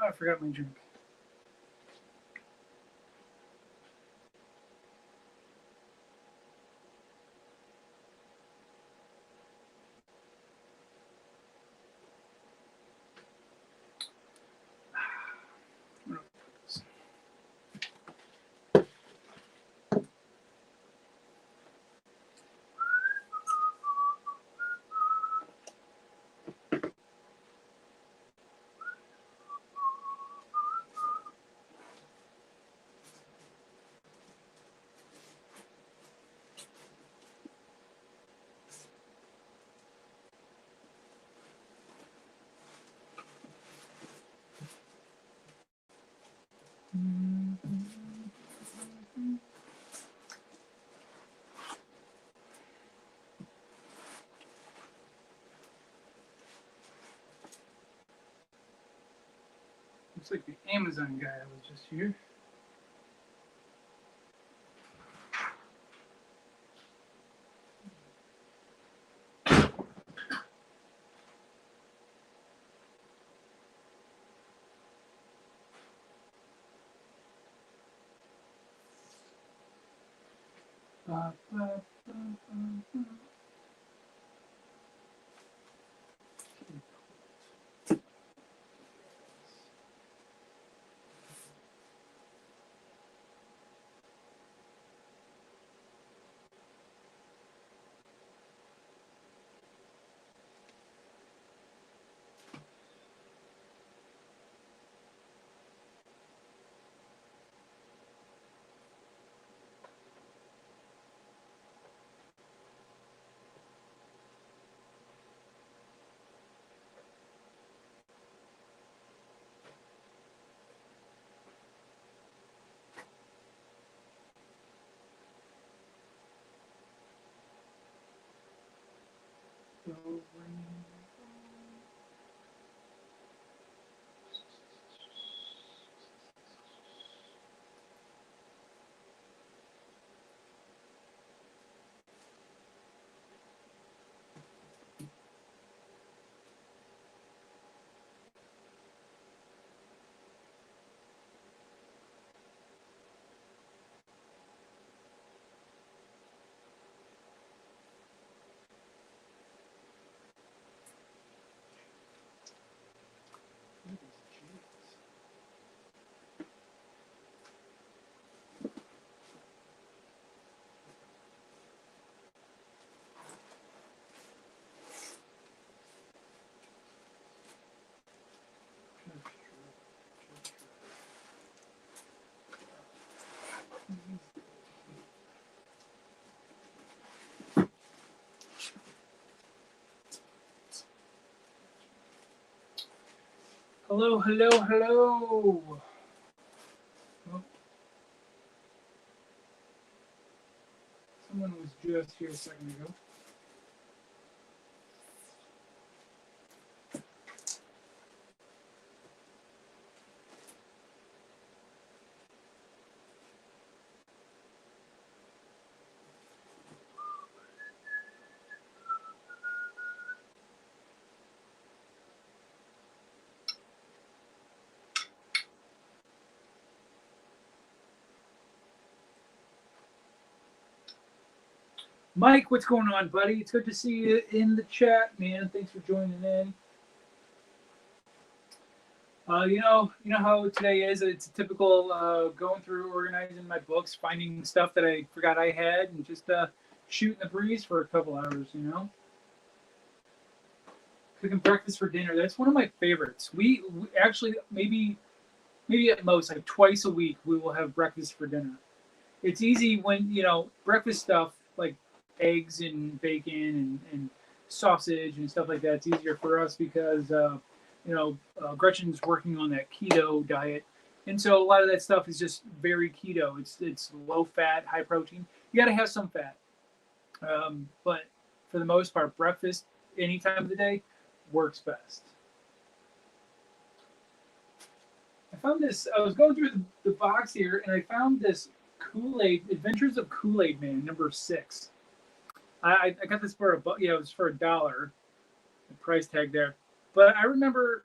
I forgot my drink. Looks like the Amazon guy was just here. Ba, ba, ba, ba, ba. Hello, hello, hello. Oh. Someone was just here a second ago. Mike, what's going on, buddy? It's good to see you in the chat, man. Thanks for joining in. You know how today is. It's a typical going through, organizing my books, finding stuff that I forgot I had, and just shooting the breeze for a couple hours. You know, cooking breakfast for dinner. That's one of my favorites. We actually maybe at most like twice a week we will have breakfast for dinner. It's easy when breakfast stuff like eggs and bacon and sausage and stuff like that. It's easier for us because Gretchen's working on that keto diet, and so a lot of that stuff is just very keto. It's low fat, high protein. You got to have some fat, but for the most part, breakfast any time of the day works best. I found this. I was going through the box here, and I found this Kool-Aid Adventures of Kool-Aid Man #6. I got this for it was for $1, the price tag there. But I remember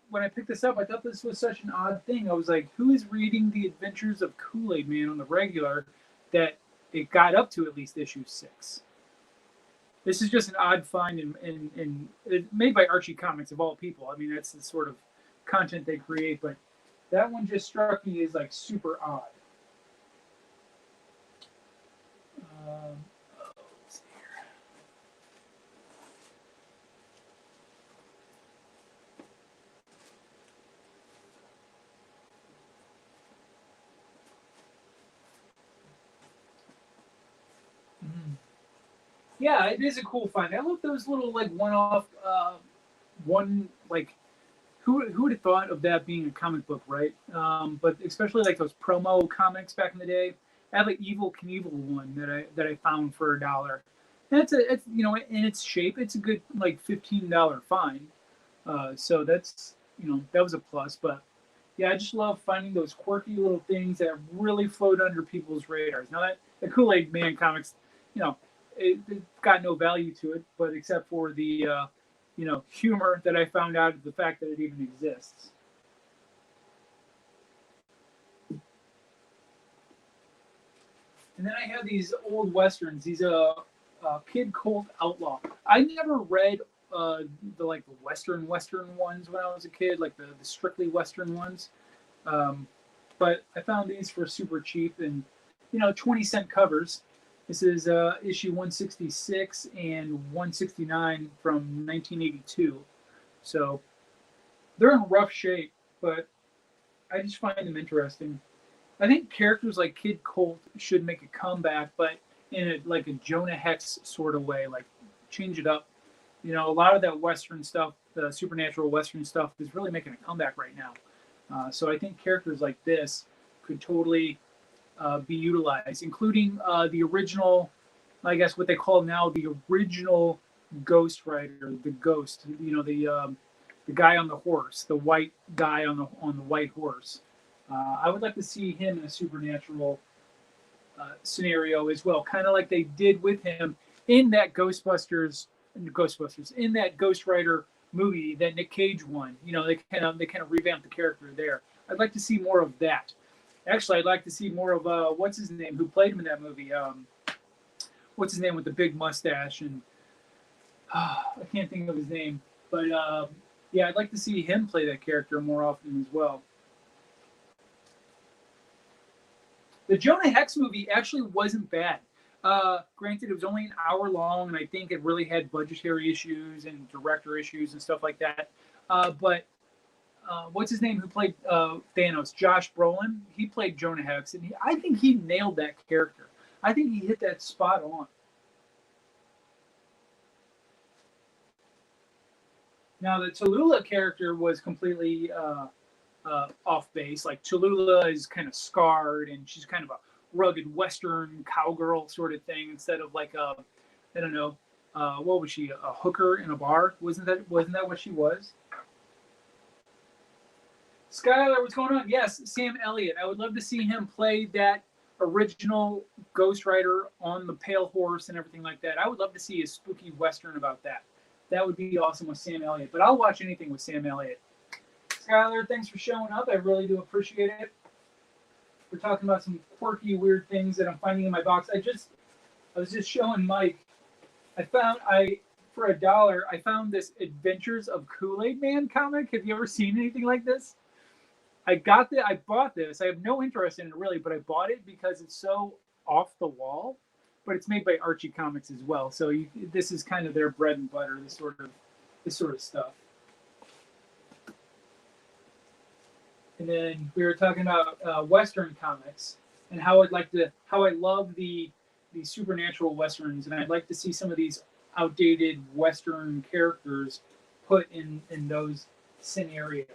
when I picked this up, I thought this was such an odd thing. I was like, who is reading the Adventures of Kool-Aid Man on the regular that it got up to at least issue 6? This is just an odd find and made by Archie Comics of all people. I mean, that's the sort of content they create, but that one just struck me as like super odd. Let's see here. Yeah, it is a cool find. I love those little like one-off, one like who would have thought of that being a comic book, right? But especially like those promo comics back in the day. I have an Evil Knievel one that I found for $1. And it's you know, in its shape, it's a good like $15 find. So that's, you know, that was a plus. But yeah, I just love finding those quirky little things that really float under people's radars. Now that the Kool-Aid Man comics, you know, it got no value to it, but except for the you know, humor that I found out of the fact that it even exists. And then I have these old westerns. These Kid Colt Outlaw. I never read the like the western ones when I was a kid, like the strictly western ones. But I found these for super cheap and, you know, 20-cent covers. This is issue 166 and 169 from 1982. So they're in rough shape, but I just find them interesting. I think characters like Kid Colt should make a comeback, but in a, like a Jonah Hex sort of way, like change it up. You know, a lot of that Western stuff, the supernatural Western stuff, is really making a comeback right now. So I think characters like this could totally be utilized, including the original, I guess what they call now the original Ghost Rider, the Ghost. You know, the guy on the horse, the white guy on the white horse. I would like to see him in a supernatural scenario as well, kind of like they did with him in that Ghostbusters, in that Ghost Rider movie that Nick Cage won. You know, they kind of revamped the character there. I'd like to see more of that. Actually, I'd like to see more of what's his name, who played him in that movie. What's his name with the big mustache and I can't think of his name, but yeah, I'd like to see him play that character more often as well. The Jonah Hex movie actually wasn't bad. Granted, it was only an hour long, and I think it really had budgetary issues and director issues and stuff like that. But what's his name who played Thanos? Josh Brolin. He played Jonah Hex, and I think he nailed that character. I think he hit that spot on. Now, the Tallulah character was completely off base. Like, Tallulah is kind of scarred, and she's kind of a rugged Western cowgirl sort of thing instead of like a, I don't know, what was she? A hooker in a bar? Wasn't that what she was? Skylar, what's going on? Yes, Sam Elliott. I would love to see him play that original Ghost Rider on the pale horse and everything like that. I would love to see a spooky Western about that. That would be awesome with Sam Elliott. But I'll watch anything with Sam Elliott. Skylar, thanks for showing up. I really do appreciate it. We're talking about some quirky, weird things that I'm finding in my box. I was just showing Mike. For $1, I found this Adventures of Kool-Aid Man comic. Have you ever seen anything like this? I bought this. I have no interest in it really, but I bought it because it's so off the wall. But it's made by Archie Comics as well, so this is kind of their bread and butter. This sort of stuff. And then we were talking about Western comics and how I love the supernatural Westerns, and I'd like to see some of these outdated Western characters put in those scenarios.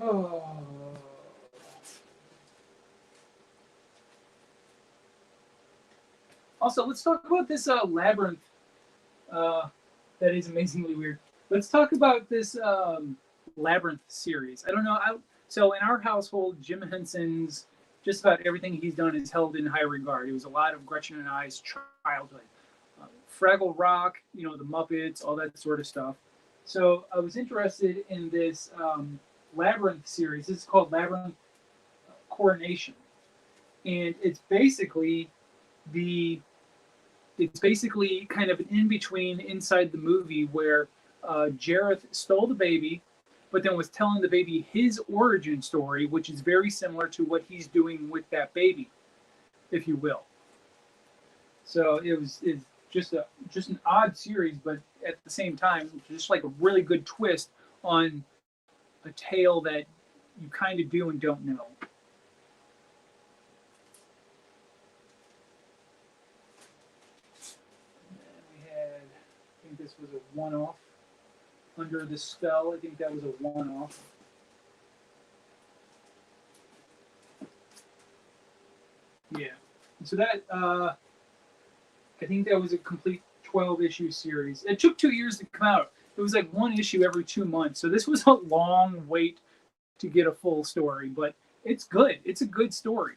Oh. Also, let's talk about this labyrinth that is amazingly weird. Let's talk about this labyrinth series. I don't know. So in our household, Jim Henson's just about everything he's done is held in high regard. It was a lot of Gretchen and I's childhood. Fraggle Rock, the Muppets, all that sort of stuff. So I was interested in this Labyrinth series. This is called Labyrinth Coronation, and it's basically kind of an in-between inside the movie where Jareth stole the baby, but then was telling the baby his origin story, which is very similar to what he's doing with that baby, if you will. So it's just an odd series, but at the same time, just like a really good twist on a tale that you kind of do and don't know. I think this was a one-off. Under the Spell, I think that was a one-off. Yeah. So that, I think that was a complete 12-issue series. It took 2 years to come out. It was like one issue every 2 months. So this was a long wait to get a full story, but it's good. It's a good story.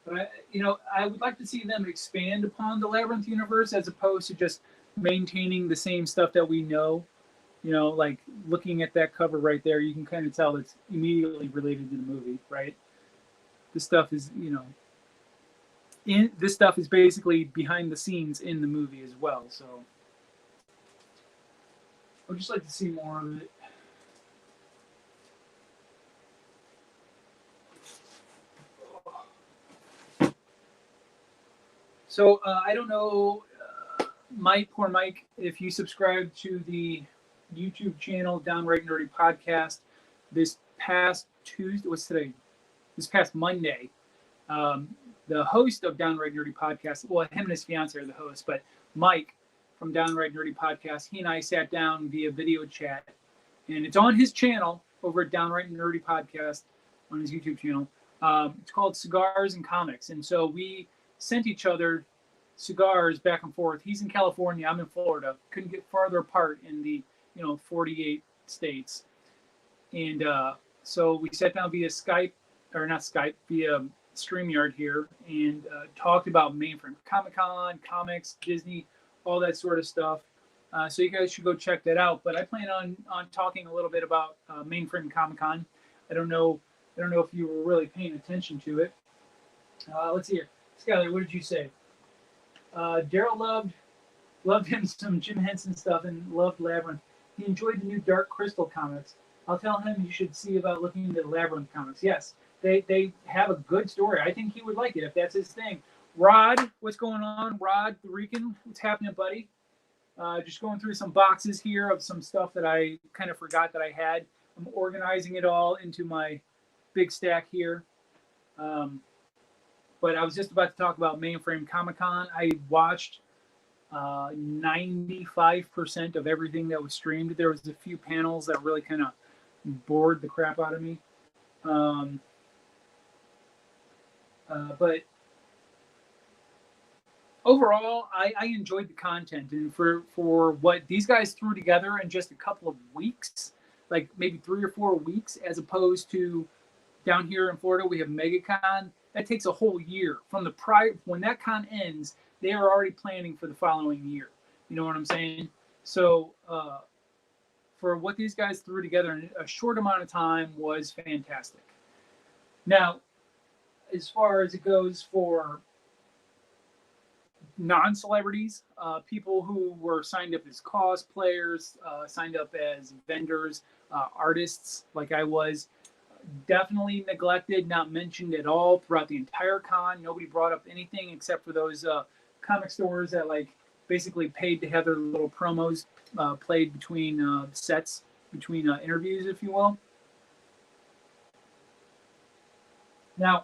But I would like to see them expand upon the Labyrinth universe as opposed to just maintaining the same stuff that we know. Like looking at that cover right there, you can kind of tell it's immediately related to the movie, right? This stuff is, this stuff is basically behind the scenes in the movie as well. So I'd just like to see more of it. So I don't know, poor Mike, if you subscribe to the YouTube channel Downright Nerdy Podcast. This past Tuesday, what's today? This past Monday, the host of Downright Nerdy Podcast, well, him and his fiance are the hosts, but Mike from Downright Nerdy Podcast, he and I sat down via video chat, and it's on his channel over at Downright Nerdy Podcast on his YouTube channel. It's called Cigars and Comics, and so we sent each other cigars back and forth. He's in California, I'm in Florida. Couldn't get farther apart in the 48 states. And so we sat down via Skype, or not Skype, via StreamYard here, and talked about Mainframe Comic-Con, comics, Disney, all that sort of stuff. So you guys should go check that out. But I plan on talking a little bit about Mainframe Comic-Con. I don't know if you were really paying attention to it. Let's see here. Skyler, what did you say? Daryl loved him some Jim Henson stuff and loved Labyrinth. He enjoyed the new Dark Crystal comics. I'll tell him you should see about looking into the Labyrinth comics. Yes, they have a good story. I think he would like it if that's his thing. Rod, what's going on? Rod the Rican, what's happening, buddy? Just going through some boxes here of some stuff that I kind of forgot that I had. I'm organizing it all into my big stack here. But I was just about to talk about Mainframe Comic-Con. I watched 95% of everything that was streamed. There was a few panels that really kind of bored the crap out of me. But overall, I enjoyed the content. And for what these guys threw together in just a couple of weeks, like maybe 3 or 4 weeks, as opposed to down here in Florida, we have MegaCon. That takes a whole year. From the when that con ends, they are already planning for the following year. You know what I'm saying? So for what these guys threw together in a short amount of time was fantastic. Now, as far as it goes for non-celebrities, people who were signed up as cosplayers, signed up as vendors, artists like I was, definitely neglected, not mentioned at all throughout the entire con. Nobody brought up anything except for those comic stores that basically paid to have their little promos played between sets, between interviews, if you will. Now,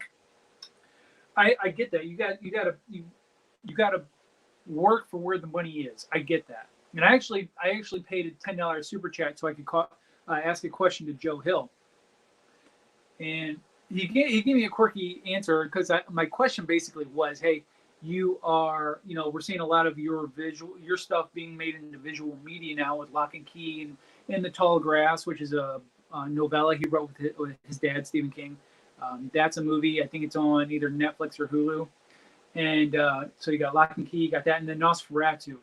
I get that. You gotta work for where the money is. I get that. And I actually paid a $10 super chat so I could ask a question to Joe Hill. And he gave me a quirky answer because my question basically was, hey, we're seeing a lot of your stuff being made into visual media now with Lock and Key and The Tall Grass, which is a novella he wrote with his dad, Stephen King. That's a movie. I think it's on either Netflix or Hulu. And so you got Lock and Key, you got that, and then Nosferatu,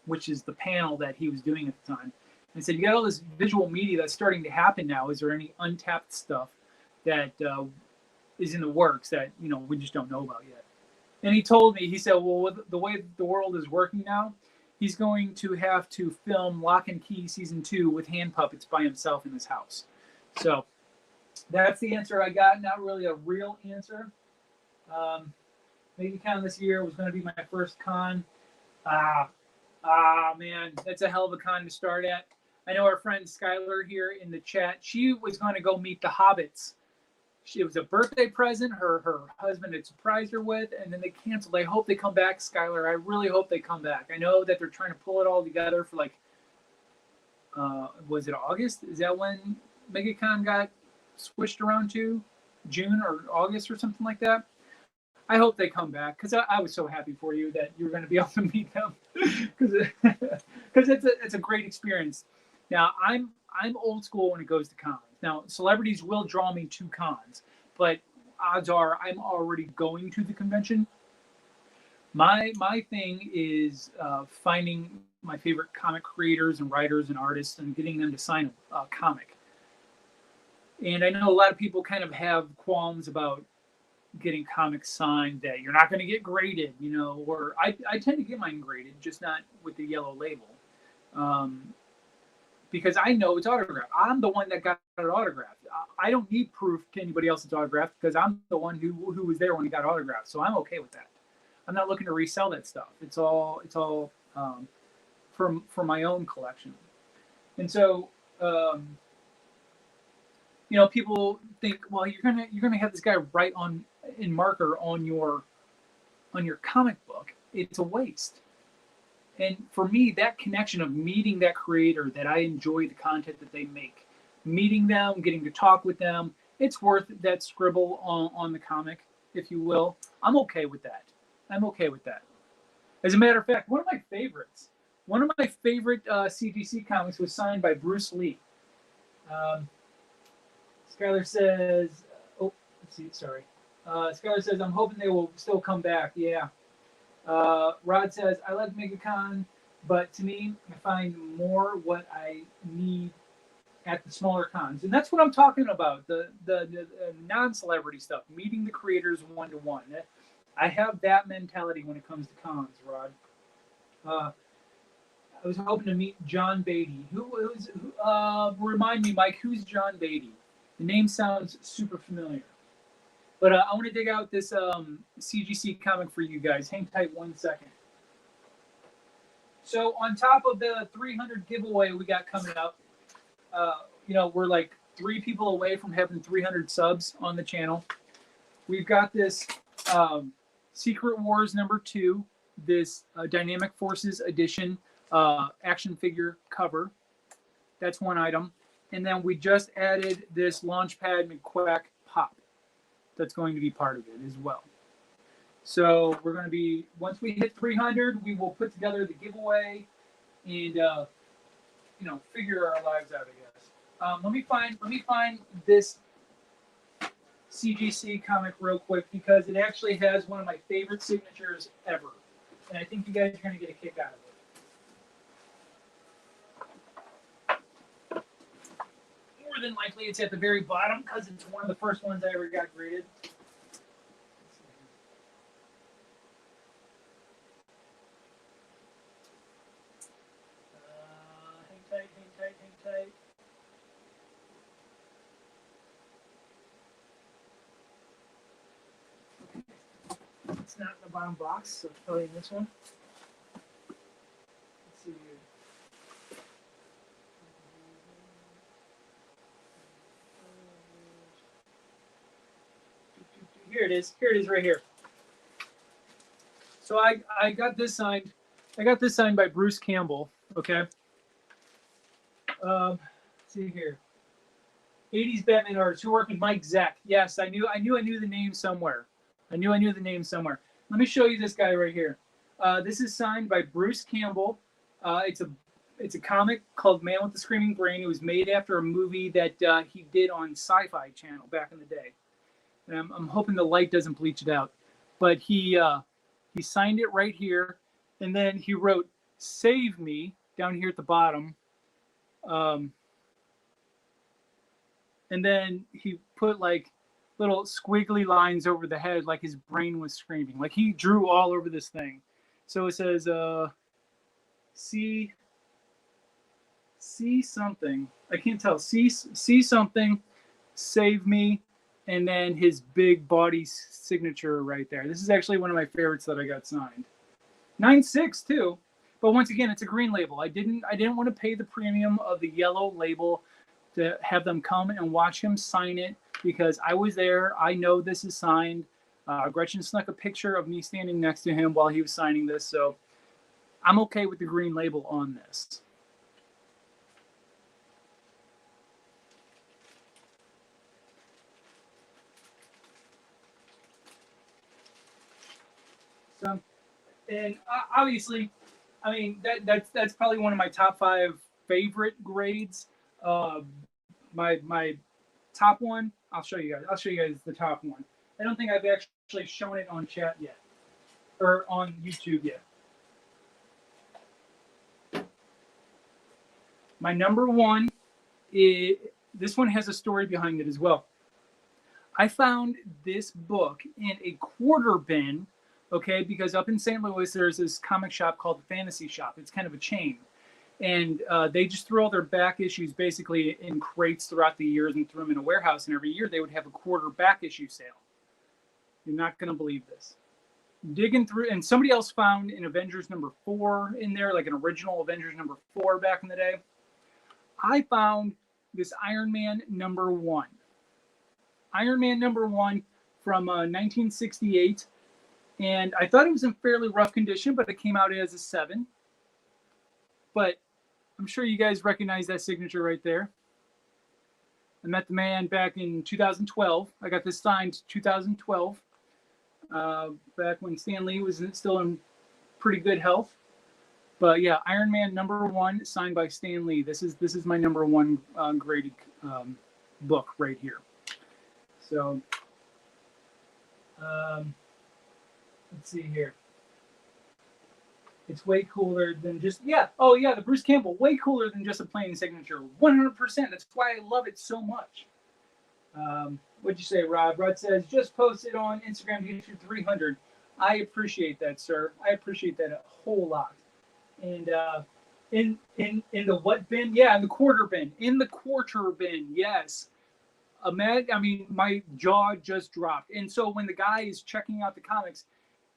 which is the panel that he was doing at the time. And said, you got all this visual media that's starting to happen now. Is there any untapped stuff that is in the works that we just don't know about yet? And he told me, he said, well, with the way the world is working now, he's going to have to film Lock and Key season 2 with hand puppets by himself in his house. So that's the answer I got. Not really a real answer. MegaCon this year was going to be my first con. Man, that's a hell of a con to start at. I know our friend Skylar here in the chat. She was going to go meet the Hobbits. It was a birthday present her husband had surprised her with, and then they canceled. I hope they come back, Skylar. I really hope they come back. I know that they're trying to pull it all together for was it August? Is that when MegaCon got switched around to? June or August or something like that? I hope they come back, because I was so happy for you that you were going to be able to meet them, because it's a great experience. Now, I'm old school when it goes to cons. Now, celebrities will draw me to cons, but odds are I'm already going to the convention. My thing is finding my favorite comic creators and writers and artists and getting them to sign a comic. And I know a lot of people kind of have qualms about getting comics signed that you're not going to get graded, or I tend to get mine graded, just not with the yellow label. Because I know it's autographed. I'm the one that got it autographed. I don't need proof to anybody else it's autographed, because I'm the one who was there when it got autographed. So I'm okay with that. I'm not looking to resell that stuff. It's all for my own collection. And so, people think, well, you're gonna have this guy write in marker on your comic book. It's a waste. And for me, that connection of meeting that creator, that I enjoy the content that they make, meeting them, getting to talk with them, it's worth that scribble on the comic, if you will. I'm okay with that. As a matter of fact, one of my favorite CGC comics was signed by Bruce Lee. Skylar says, Skylar says, I'm hoping they will still come back. Yeah. Rod says, I like MegaCon, but to me, I find more what I need at the smaller cons. And that's what I'm talking about, the non-celebrity stuff, meeting the creators one-to-one. I have that mentality when it comes to cons, Rod. I was hoping to meet John Beatty. Remind me, Mike, who's John Beatty? The name sounds super familiar. But I want to dig out this CGC comic for you guys. Hang tight 1 second. So on top of the 300 giveaway we got coming up, we're like 3 people away from having 300 subs on the channel. We've got this Secret Wars #2, this Dynamic Forces edition action figure cover. That's one item. And then we just added this Launchpad McQuack pop. That's going to be part of it as well. So we're going to be, once we hit 300, we will put together the giveaway and figure our lives out, I guess. Let me find this CGC comic real quick, because it actually has one of my favorite signatures ever, and I think you guys are going to get a kick out of it. More than likely, it's at the very bottom, because it's one of the first ones I ever got graded. Hang tight. Okay. It's not in the bottom box, so I'll tell you this one. Let's see here. Here it is. Here it is right here. So I got this signed. I got this signed by Bruce Campbell. Okay. Let's see here. 80s Batman artist who worked with Mike Zeck. Yes, I knew the name somewhere. I knew the name somewhere. Let me show you this guy right here. This is signed by Bruce Campbell. It's It's a comic called Man with the Screaming Brain. It was made after a movie that he did on Sci-Fi Channel back in the day. And I'm hoping the light doesn't bleach it out. But he signed it right here, and then he wrote "Save Me" down here at the bottom. And then he put like little squiggly lines over the head, like his brain was screaming. Like he drew all over this thing. So it says, see something. I can't tell. See something, save me, and then his big body signature right there. This is actually one of my favorites that I got signed. 9.6 too. But once again, it's a green label. I didn't want to pay the premium of the yellow label to have them come and watch him sign it because I was there. I know this is signed. Gretchen snuck a picture of me standing next to him while he was signing this, so I'm okay with the green label on this. So, and obviously, I mean that's probably one of my top 5 favorite grades. My top one, I'll show you guys. I'll show you guys the top one. I don't think I've actually shown it on chat yet or on YouTube yet. My number one is, this one has a story behind it as well. I found this book in a quarter bin, okay, because up in St. Louis, there's this comic shop called the Fantasy Shop. It's kind of a chain. And they just threw all their back issues basically in crates throughout the years and threw them in a warehouse. And every year they would have a quarter back issue sale. You're not going to believe this. Digging through, and somebody else found an Avengers number 4 in there, like an original Avengers number 4 back in the day. I found this Iron Man number 1. Iron Man number 1 from 1968. And I thought it was in fairly rough condition, but it came out as a 7. But I'm sure you guys recognize that signature right there. I met the man back in 2012. I got this signed 2012, back when Stan Lee was still in pretty good health. But yeah, Iron Man number 1, signed by Stan Lee. This is my number 1 graded book right here. So let's see here. It's way cooler than just, yeah. Oh, yeah, the Bruce Campbell, way cooler than just a plain signature. 100%. That's why I love it so much. What'd you say, Rob? Rod says, just posted on Instagram to get you 300. I appreciate that, sir. I appreciate that a whole lot. And in the what bin? Yeah, in the quarter bin. In the quarter bin, yes. I mean, my jaw just dropped. And so when the guy is checking out the comics,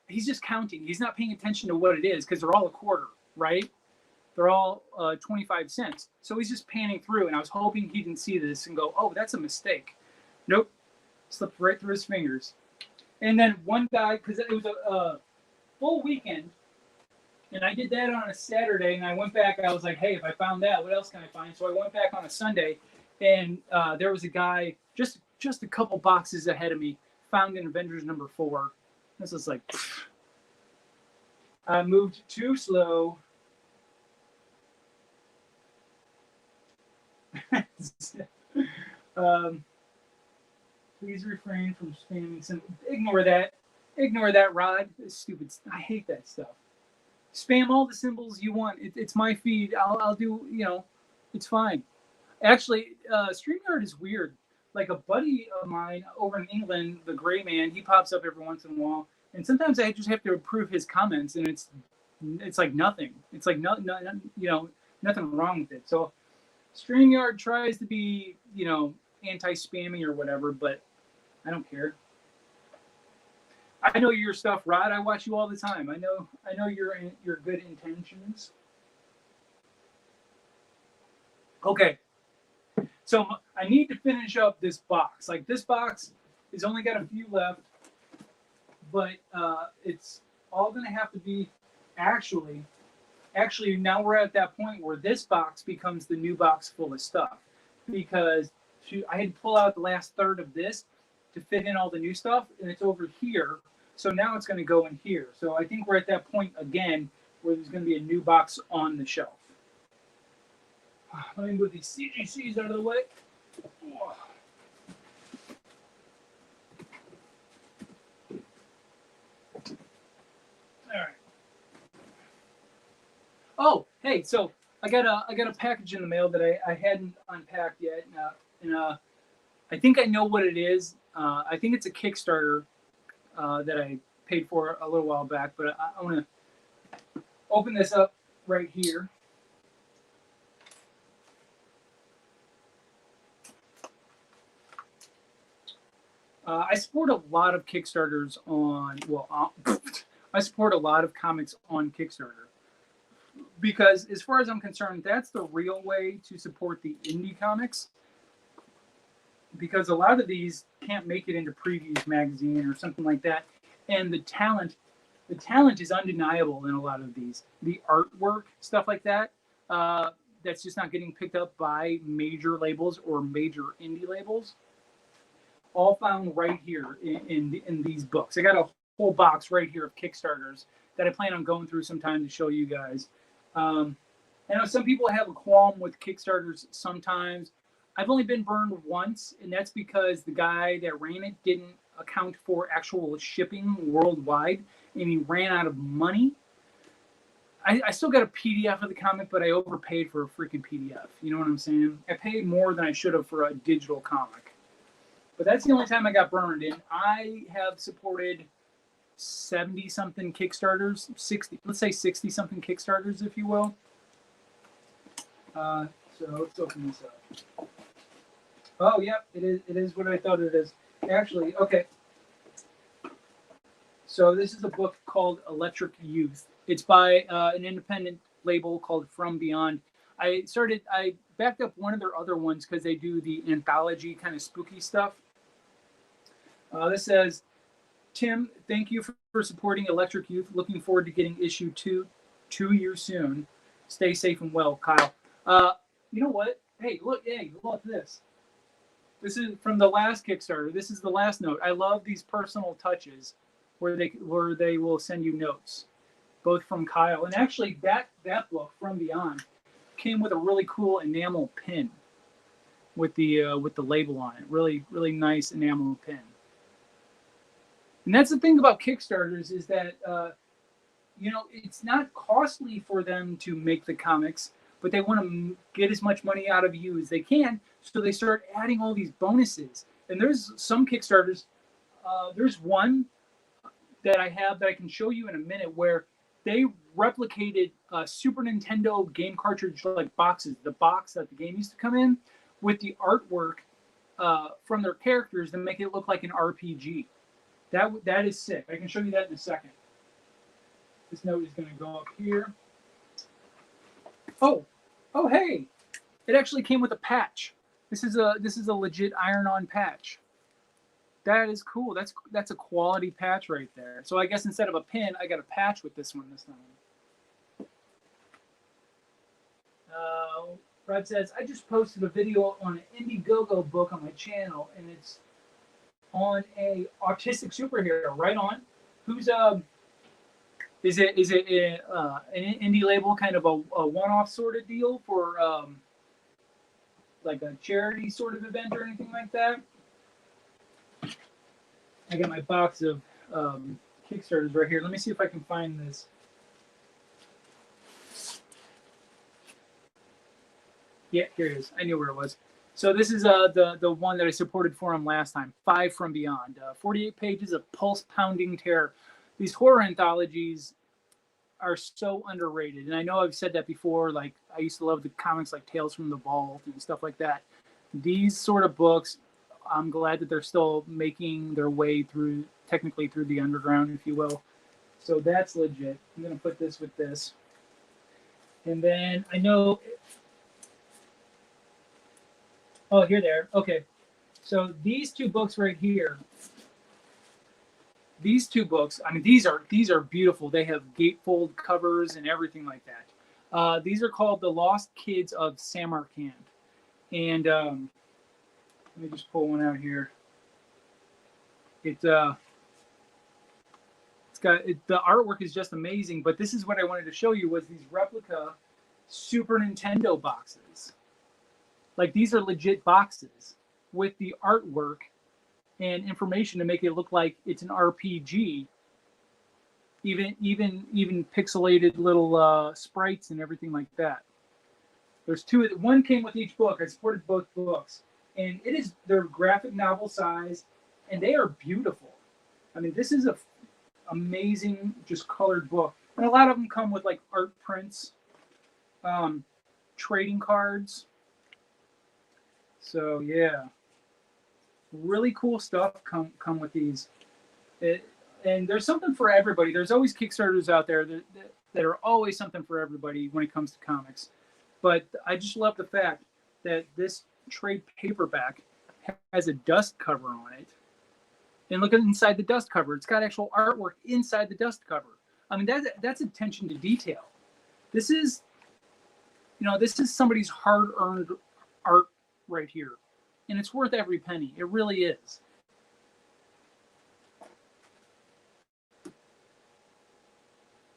he's just counting. He's not paying attention to what it is because they're all a quarter, right? They're all 25 cents. So he's just panning through, and I was hoping he didn't see this and go, oh, that's a mistake. Nope. Slipped right through his fingers. And then one guy, because it was a full weekend, and I did that on a Saturday, and I went back. I was like, hey, if I found that, what else can I find? So I went back on a Sunday, and there was a guy just a couple boxes ahead of me, found an Avengers number 4. This is like, I moved too slow. Please refrain from spamming some. Ignore that. Ignore that, Rod. It's stupid. I hate that stuff. Spam all the symbols you want. It's my feed. I'll do, it's fine. Actually, StreamYard is weird. Like a buddy of mine over in England, the Gray Man, he pops up every once in a while, and sometimes I just have to approve his comments, and it's like nothing. It's like nothing wrong with it. So StreamYard tries to be, anti-spammy or whatever, but I don't care. I know your stuff, Rod. I watch you all the time. I know your good intentions. Okay. So I need to finish up this box. Like this box has only got a few left, but it's all going to have to be actually now we're at that point where this box becomes the new box full of stuff, because I had to pull out the last third of this to fit in all the new stuff, and it's over here. So now it's going to go in here. So I think we're at that point again where there's going to be a new box on the shelf. Let me move these CGCs out of the way. All right. Oh, hey, so I got a package in the mail that I hadn't unpacked yet, and I think I know what it is. I think it's a Kickstarter that I paid for a little while back, but I want to open this up right here. I support a lot of Kickstarters on, well, I support a lot of comics on Kickstarter because, as far as I'm concerned, that's the real way to support the indie comics. Because a lot of these can't make it into Previews magazine or something like that, and the talent is undeniable in a lot of these. The artwork, stuff like that, that's just not getting picked up by major labels or major indie labels. All found right here in these books. I got a whole box right here of Kickstarters that I plan on going through sometime to show you guys. I know some people have a qualm with Kickstarters sometimes. I've only been burned once, and that's because the guy that ran it didn't account for actual shipping worldwide, and he ran out of money. I still got a PDF of the comic, but I overpaid for a freaking PDF. You know what I'm saying? I paid more than I should have for a digital comic. But that's the only time I got burned, and I have supported 70-something Kickstarters, 60, let's say 60-something Kickstarters, if you will. So let's open this up. Oh, yep, it is what I thought it is. Actually, okay. So this is a book called Electric Youth. It's by an independent label called From Beyond. I backed up one of their other ones because they do the anthology kind of spooky stuff. This says, Tim, thank you for supporting Electric Youth. Looking forward to getting issue 2 to you soon. Stay safe and well, Kyle. You know what? Hey, look at this. This is from the last Kickstarter. This is the last note. I love these personal touches where they will send you notes, both from Kyle. And actually, that book, From Beyond, came with a really cool enamel pin with the label on it. Really, really nice enamel pin. And that's the thing about Kickstarters is that, it's not costly for them to make the comics, but they want to get as much money out of you as they can. So they start adding all these bonuses. And there's some Kickstarters. There's one that I have that I can show you in a minute where they replicated Super Nintendo game cartridge like boxes, the box that the game used to come in, with the artwork from their characters to make it look like an RPG. That is sick. I can show you that in a second. This note is going to go up here. Oh, hey! It actually came with a patch. This is a legit iron-on patch. That is cool. That's a quality patch right there. So I guess instead of a pin, I got a patch with this one this time. Brad says, I just posted a video on an Indiegogo book on my channel, and it's on a autistic superhero. Right on. Who's is it an indie label, kind of a one-off sort of deal for like a charity sort of event or anything like that? I got my box of Kickstarters right here. Let me see if I can find this. Yeah, here it is. I knew where it was. So this is the one that I supported for him last time. 5 From Beyond. 48 pages of pulse-pounding terror. These horror anthologies are so underrated. And I know I've said that before. Like, I used to love the comics like Tales from the Vault and stuff like that. These sort of books, I'm glad that they're still making their way technically through the underground, if you will. So that's legit. I'm going to put this with this. And then I know... Oh, here they are. Okay. So these two books right here, these two books, I mean, these are beautiful. They have gatefold covers and everything like that. These are called The Lost Kids of Samarkand. And let me just pull one out here. It's got the artwork is just amazing, but this is what I wanted to show you was these replica Super Nintendo boxes. Like these are legit boxes with the artwork and information to make it look like it's an RPG. Even pixelated little sprites and everything like that. There's two. One came with each book. I supported both books, and they're graphic novel size, and they are beautiful. I mean, this is a amazing, just colored book, and a lot of them come with like art prints, trading cards. So yeah, really cool stuff come with these. And there's something for everybody. There's always Kickstarters out there that are always something for everybody when it comes to comics. But I just love the fact that this trade paperback has a dust cover on it. And look at inside the dust cover. It's got actual artwork inside the dust cover. I mean, that's attention to detail. This is somebody's hard-earned art right here. And it's worth every penny. It really is.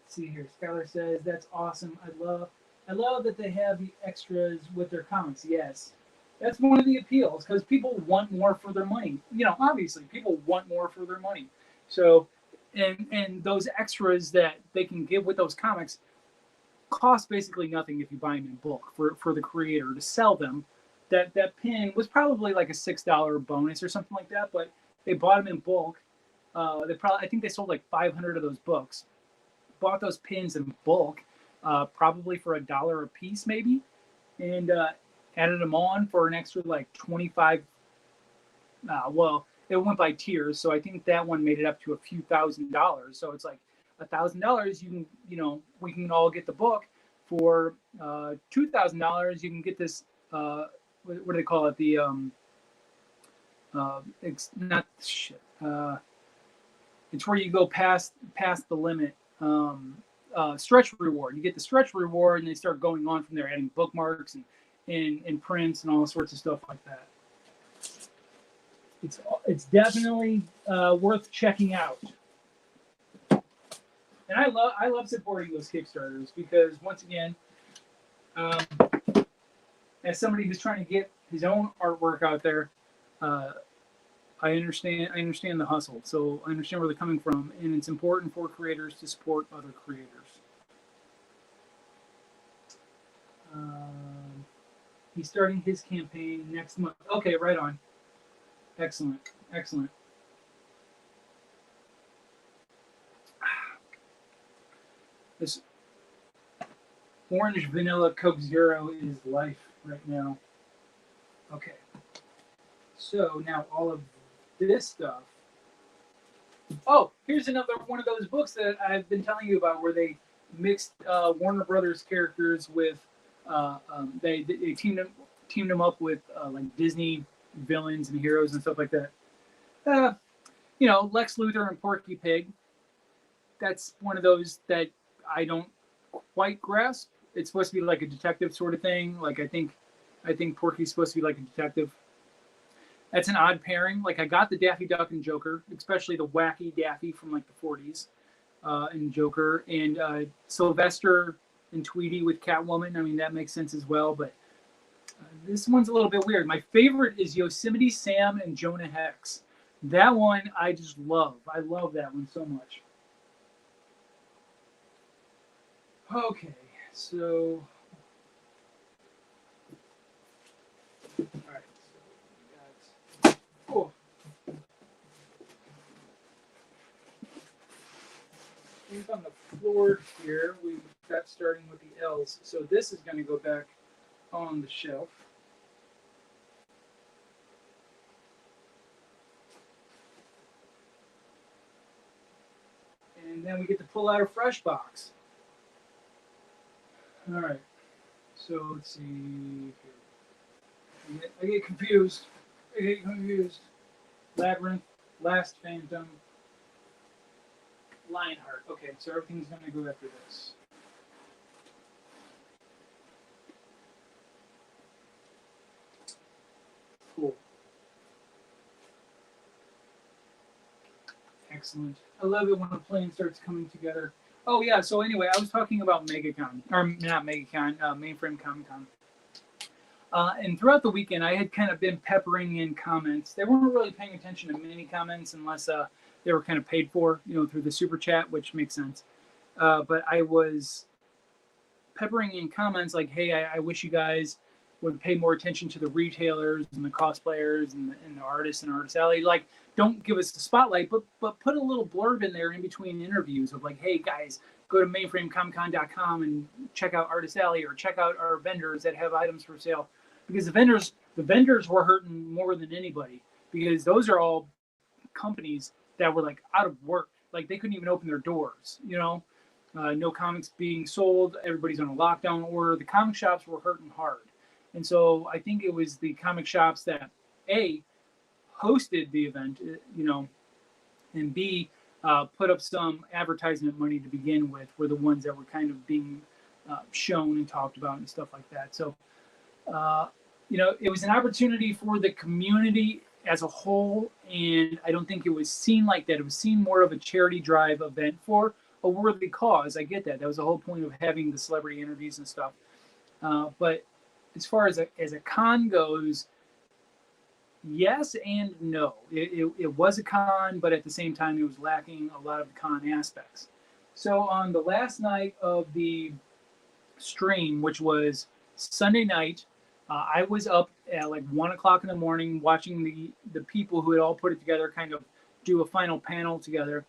Let's see here. Skylar says, that's awesome. I love that they have the extras with their comics. Yes. That's one of the appeals because people want more for their money. Obviously, people want more for their money. So, and those extras that they can give with those comics cost basically nothing if you buy them in bulk for the creator to sell them. That pin was probably like a $6 bonus or something like that, but they bought them in bulk. I think they sold like 500 of those books. Bought those pins in bulk, probably for $1 a piece maybe, and added them on for an extra like 25. Well, it went by tiers, so I think that one made it up to a few $1,000. So it's like $1,000. You can, we can all get the book for $2,000. You can get this. What do they call it? The it's not shit. It's where you go past the limit. Stretch reward. You get the stretch reward, and they start going on from there, adding bookmarks and prints and all sorts of stuff like that. It's definitely worth checking out. And I love supporting those Kickstarters because once again, as somebody who's trying to get his own artwork out there, I understand the hustle. So I understand where they're coming from, and it's important for creators to support other creators. He's starting his campaign next month. Okay, right on. Excellent. This orange vanilla Coke Zero is life right now. Okay. So now all of this stuff. Oh, here's another one of those books that I've been telling you about where they mixed Warner Brothers characters with they teamed them up with like Disney villains and heroes and stuff like that. Lex Luthor and Porky Pig. That's one of those that I don't quite grasp. It's supposed to be like a detective sort of thing. Like I think Porky's supposed to be like a detective. That's an odd pairing. Like I got the Daffy Duck and Joker, especially the wacky Daffy from like the 40s, and Joker, and Sylvester and Tweety with Catwoman. I mean that makes sense as well, but this one's a little bit weird. My favorite is Yosemite Sam and Jonah Hex. That one I just love. I love that one so much. Okay, so all right. Cool. Things on the floor here, we've got starting with the L's. So this is going to go back on the shelf. And then we get to pull out a fresh box. All right. So let's see here. I get confused. Labyrinth, Last Phantom, Lionheart. Okay, so everything's going to go after this. Cool. Excellent. I love it when a plan starts coming together. Oh, yeah, so anyway, I was talking about MegaCon. Or not MegaCon, Mainframe Comic Con. And throughout the weekend, I had kind of been peppering in comments. They weren't really paying attention to many comments unless they were kind of paid for, through the super chat, which makes sense. But I was peppering in comments like, "Hey, I wish you guys would pay more attention to the retailers and the cosplayers and the artists and Artist Alley. Like, don't give us the spotlight, but put a little blurb in there in between interviews of like, hey guys, go to mainframecomiccon.com and check out Artist Alley or check out our vendors that have items for sale." Because the vendors were hurting more than anybody, because those are all companies that were like out of work. Like, they couldn't even open their doors, no comics being sold. Everybody's on a lockdown order. The comic shops were hurting hard. And so I think it was the comic shops that A, hosted the event, and B, put up some advertisement money to begin with, were the ones that were kind of being shown and talked about and stuff like that. So, it was an opportunity for the community as a whole, and I don't think it was seen like that. It was seen more of a charity drive event for a worthy cause. I get that. That was the whole point of having the celebrity interviews and stuff. But as far as a con goes, yes and no. It was a con, but at the same time, it was lacking a lot of the con aspects. So on the last night of the stream, which was Sunday night, I was up at like 1 o'clock in the morning watching the people who had all put it together kind of do a final panel together.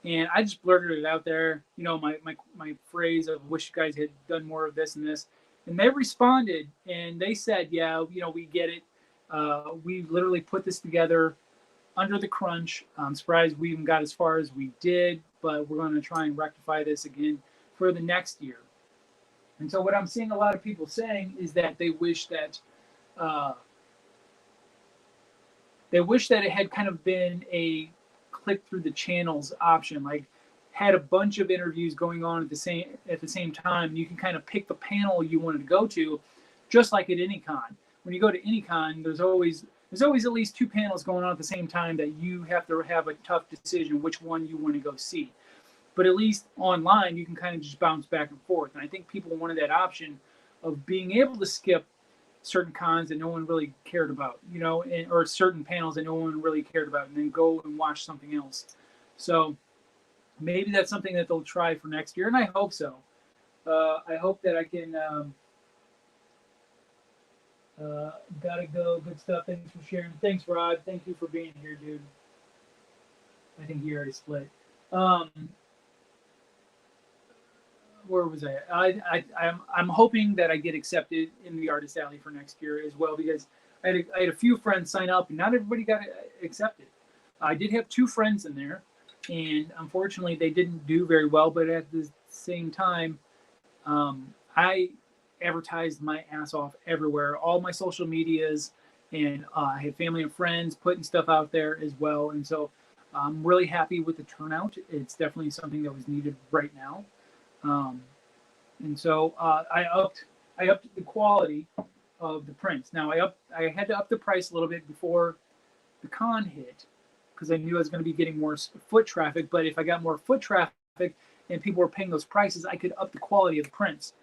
And I just blurted it out there, my phrase of wish you guys had done more of this and this. And they responded and they said, yeah, we get it. We literally put this together under the crunch. I'm surprised we even got as far as we did, but we're going to try and rectify this again for the next year. And so what I'm seeing a lot of people saying is that they wish that it had kind of been a click through the channels option, like had a bunch of interviews going on at the same time. You can kind of pick the panel you wanted to go to, just like at AnyCon. When you go to AnyCon, there's always at least two panels going on at the same time that you have to have a tough decision which one you want to go see. But at least online, you can kind of just bounce back and forth. And I think people wanted that option of being able to skip certain cons that no one really cared about, or certain panels that no one really cared about, and then go and watch something else. So maybe that's something that they'll try for next year, and I hope so. I hope that I can. Gotta go. Good stuff. Thanks for sharing. Thanks, Rod. Thank you for being here, dude. I think he already split. Where was I? I'm hoping that I get accepted in the Artist Alley for next year as well, because I had a few friends sign up and not everybody got accepted. I did have two friends in there, and unfortunately they didn't do very well. But at the same time, I advertised my ass off everywhere, all my social medias, and I had family and friends putting stuff out there as well. And so I'm really happy with the turnout. It's definitely something that was needed right now. And so I upped the quality of the prints. Now I had to up the price a little bit before the con hit, because I knew I was going to be getting more foot traffic. But if I got more foot traffic and people were paying those prices, I could up the quality of the prints.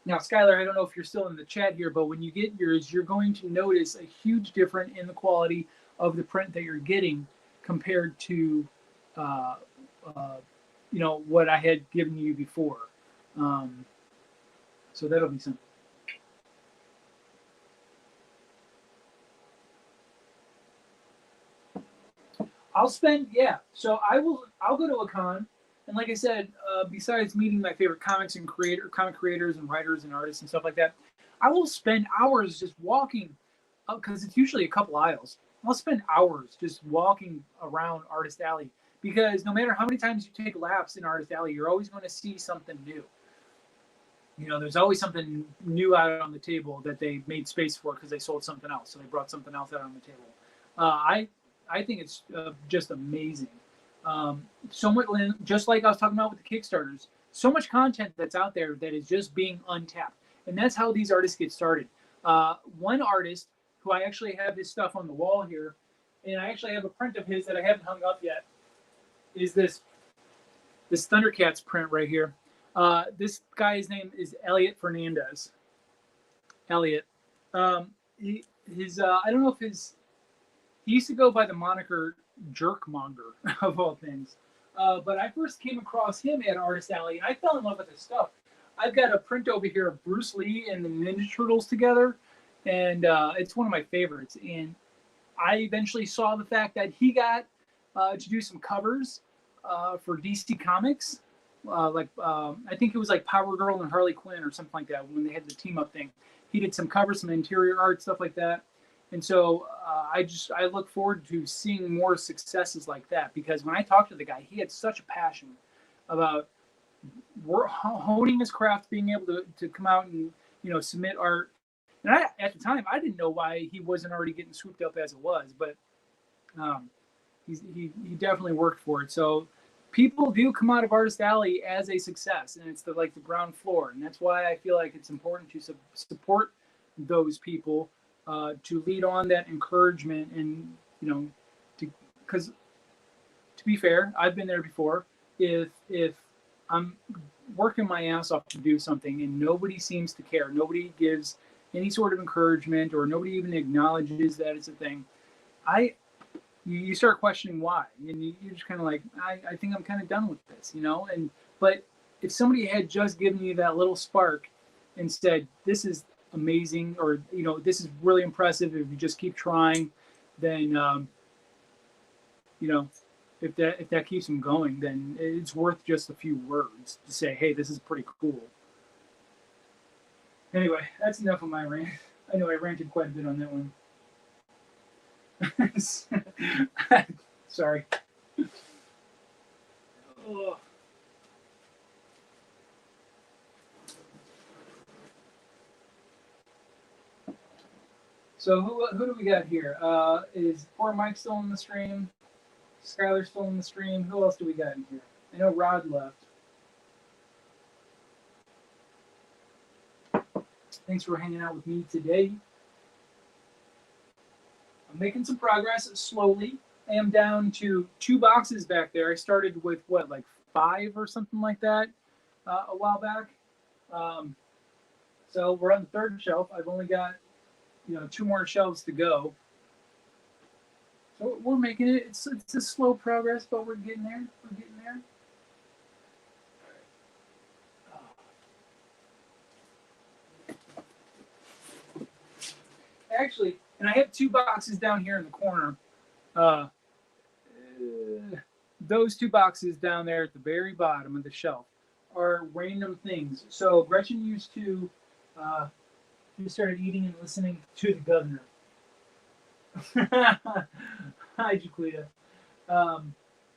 Now, Skylar, I don't know if you're still in the chat here, but when you get yours, you're going to notice a huge difference in the quality of the print that you're getting compared to what I had given you before. So that'll be something. So I'll go to a con, and like I said, besides meeting my favorite comic creators and writers and artists and stuff like that, I will spend hours just walking, because it's usually a couple aisles. I'll spend hours just walking around Artist Alley, because no matter how many times you take laps in Artist Alley, you're always going to see something new. There's always something new out on the table that they made space for because they sold something else. So they brought something else out on the table. I think it's just amazing. So much, just like I was talking about with the Kickstarters, so much content that's out there that is just being untapped. And that's how these artists get started. One artist who I actually have his stuff on the wall here, and I actually have a print of his that I haven't hung up yet, is this Thundercats print right here. This guy's name is Elliot Fernandez. Elliot, I don't know if he used to go by the moniker Jerkmonger of all things. But I first came across him at Artist Alley, and I fell in love with his stuff. I've got a print over here of Bruce Lee and the Ninja Turtles together, and it's one of my favorites. And I eventually saw the fact that he got to do some covers for DC Comics. I think it was like Power Girl and Harley Quinn or something like that when they had the team up thing. He did some covers, some interior art, stuff like that. And so I look forward to seeing more successes like that, because when I talked to the guy, he had such a passion about honing his craft, being able to come out and submit art. And at the time I didn't know why he wasn't already getting swooped up as it was, but he definitely worked for it. So people do come out of Artist Alley as a success, and it's the ground floor, and that's why I feel like it's important to support those people, to lead on that encouragement, and because to be fair, I've been there before. If I'm working my ass off to do something and nobody seems to care, nobody gives any sort of encouragement, or nobody even acknowledges that it's a thing, you start questioning why, and you're just kind of like, I think I'm kind of done with this, but if somebody had just given you that little spark and said, this is amazing, or this is really impressive, if you just keep trying, then if that keeps them going, then it's worth just a few words to say, hey, this is pretty cool. Anyway, that's enough of my rant. I know I ranted quite a bit on that one. Sorry. Oh. So who do we got here? Is poor Mike still in the stream? Skylar still in the stream? Who else do we got in here? I know Rod left. Thanks for hanging out with me today. I'm making some progress slowly. I am down to 2 boxes back there. I started with 5 or something like that a while back. So we're on the 3rd shelf. I've only got 2 more shelves to go. So we're making it. It's a slow progress, but we're getting there. We're getting there. Actually, and I have 2 boxes down here in the corner. Those 2 boxes down there at the very bottom of the shelf are random things. So Gretchen used to, she started eating and listening to the governor. Hi, Jaquita.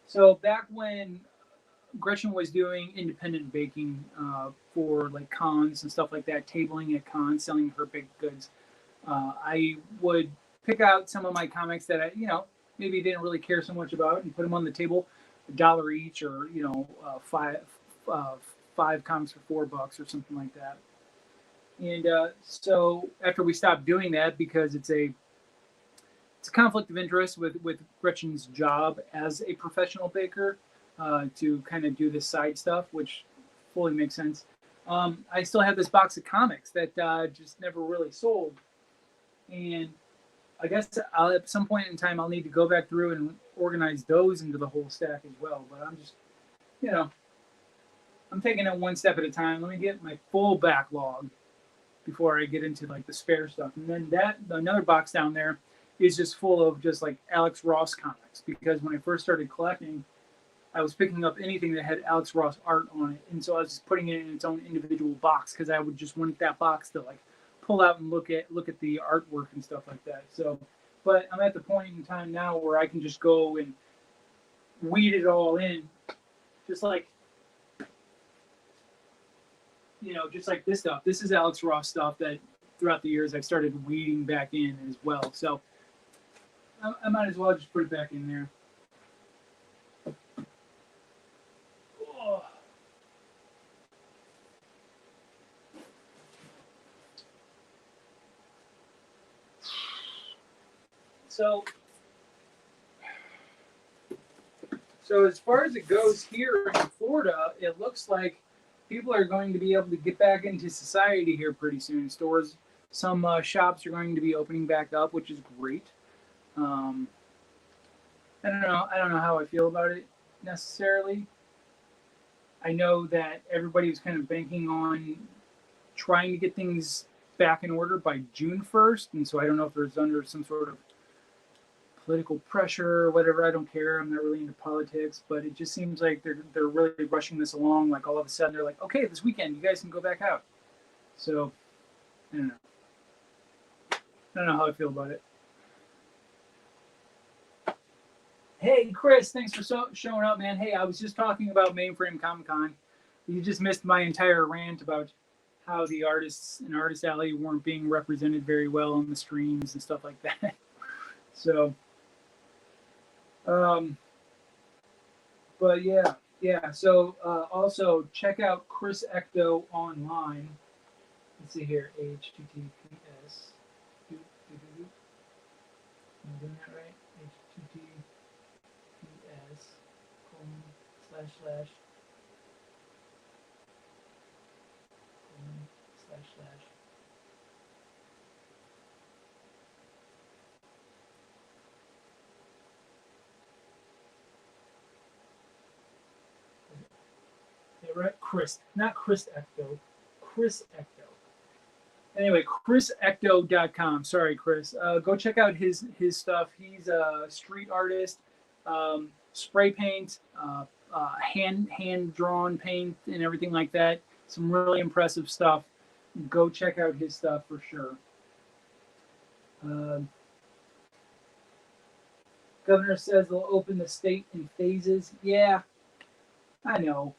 So back when Gretchen was doing independent baking for cons and stuff like that, tabling at cons, selling her baked goods, I would pick out some of my comics that I, maybe didn't really care so much about, and put them on the table, $1 each, or five comics for $4 or something like that. And so after we stopped doing that, because it's a conflict of interest with Gretchen's job as a professional baker, to kind of do this side stuff, which fully makes sense. I still have this box of comics that just never really sold. And I guess at some point in time, I'll need to go back through and organize those into the whole stack as well. But I'm just, I'm taking it one step at a time. Let me get my full backlog before I get into the spare stuff. And then another box down there is just full of just Alex Ross comics, because when I first started collecting, I was picking up anything that had Alex Ross art on it. And so I was just putting it in its own individual box, because I would just want that box to pull out and look at the artwork and stuff like that. So, but I'm at the point in time now where I can just go and weed it all in, just just like this stuff. This is Alex Ross stuff that throughout the years I've started weeding back in as well. So I might as well just put it back in there. So as far as it goes here in Florida, it looks like people are going to be able to get back into society here pretty soon. Stores Some shops are going to be opening back up, which is great. Um, I don't know. I don't know how I feel about it necessarily. I know that everybody was kind of banking on trying to get things back in order by June 1st, and so I don't know if there's under some sort of political pressure or whatever. I don't care. I'm not really into politics, but it just seems like they're really rushing this along. Like all of a sudden they're like, okay, this weekend you guys can go back out. So I don't know. I don't know how I feel about it. Hey, Chris, thanks for showing up, man. Hey, I was just talking about Mainframe Comic Con. You just missed my entire rant about how the artists in Artist Alley weren't being represented very well on the streams and stuff like that. So, but yeah. So also check out Chris Ecto online. Let's see here, HTTPS. Am I doing that right? HTTPS:// Yeah, right? Chris, not Chris Ecto. Chris Ecto. Anyway, chrisecto.com. Sorry, Chris. Go check out his stuff. He's a street artist, spray paint, hand drawn paint, and everything like that. Some really impressive stuff. Go check out his stuff for sure. Governor says they'll open the state in phases. Yeah, I know.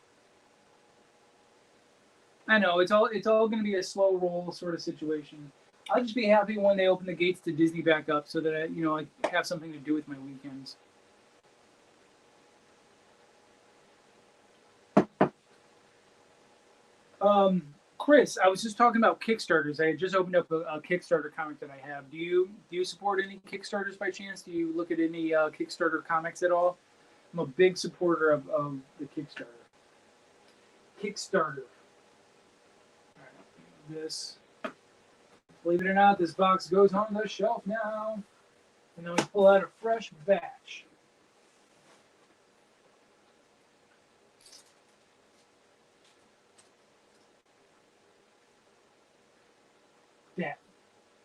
It's all going to be a slow roll sort of situation. I'll just be happy when they open the gates to Disney back up, so that I have something to do with my weekends. Chris, I was just talking about Kickstarters. I had just opened up a Kickstarter comic that I have. Do you support any Kickstarters by chance? Do you look at any Kickstarter comics at all? I'm a big supporter of the Kickstarter. This, believe it or not, this box goes on the shelf now, and then we pull out a fresh batch.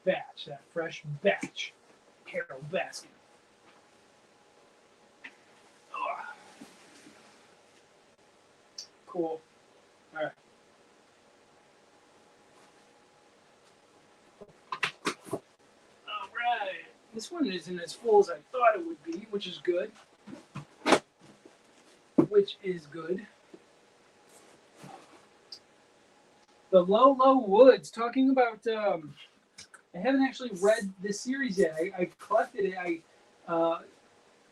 That fresh batch, Carol Baskin. Cool. All right. This one isn't as full as I thought it would be, which is good. The Low Woods, talking about, I haven't actually read this series yet. I collected it. I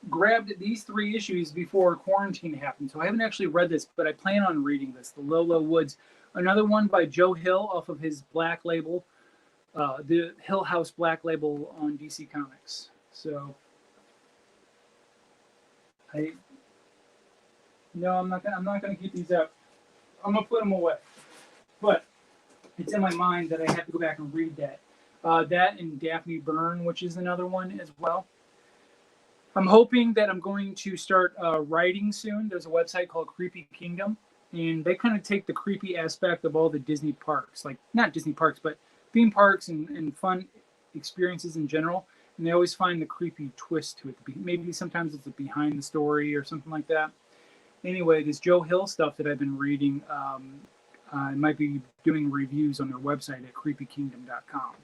grabbed these 3 issues before quarantine happened, so I haven't actually read this, but I plan on reading this, The Low Woods. Another one by Joe Hill off of his Black Label. The Hill House Black Label on DC Comics. So, I'm not gonna keep these up. I'm gonna put them away. But it's in my mind that I have to go back and read that. That and Daphne Byrne, which is another one as well. I'm hoping that I'm going to start writing soon. There's a website called Creepy Kingdom, and they kind of take the creepy aspect of all the Disney parks, like not Disney parks, but theme parks and fun experiences in general, and they always find the creepy twist to it. Maybe sometimes it's a behind the story or something like that. Anyway, this Joe Hill stuff that I've been reading, I might be doing reviews on their website at creepykingdom.com.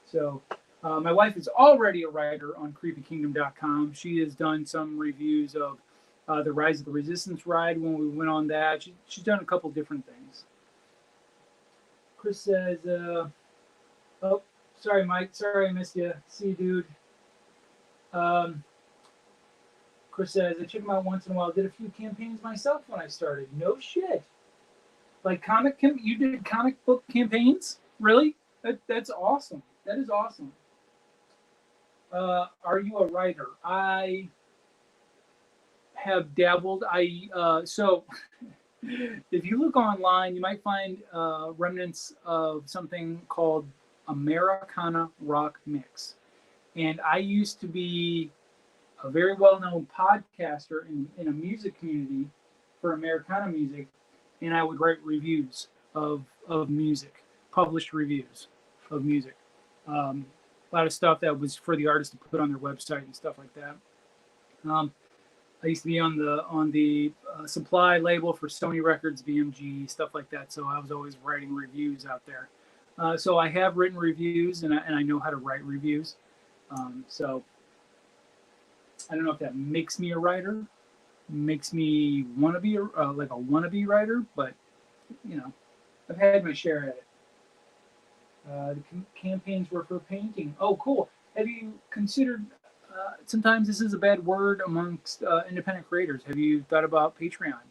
So my wife is already a writer on creepykingdom.com. She has done some reviews of the Rise of the Resistance ride when we went on that. She's done a couple different things. Chris says, oh, sorry, Mike. Sorry I missed you. See you, dude. Chris says, I check them out once in a while. Did a few campaigns myself when I started. No shit. Like you did comic book campaigns? Really? That's awesome. That is awesome. Are you a writer? I have dabbled. So if you look online, you might find remnants of something called Americana rock mix. And I used to be a very well-known podcaster in a music community for Americana music, and I would write reviews of music, published reviews of music. A lot of stuff that was for the artist to put on their website and stuff like that. I used to be on the supply label for Sony Records, BMG, stuff like that. So I was always writing reviews out there. So I have written reviews, and I know how to write reviews. So I don't know if that makes me a writer, makes me want to be like a wannabe writer, but you know, I've had my share at it. The campaigns were for painting. Oh, cool. Have you considered? Sometimes this is a bad word amongst independent creators. Have you thought about Patreon?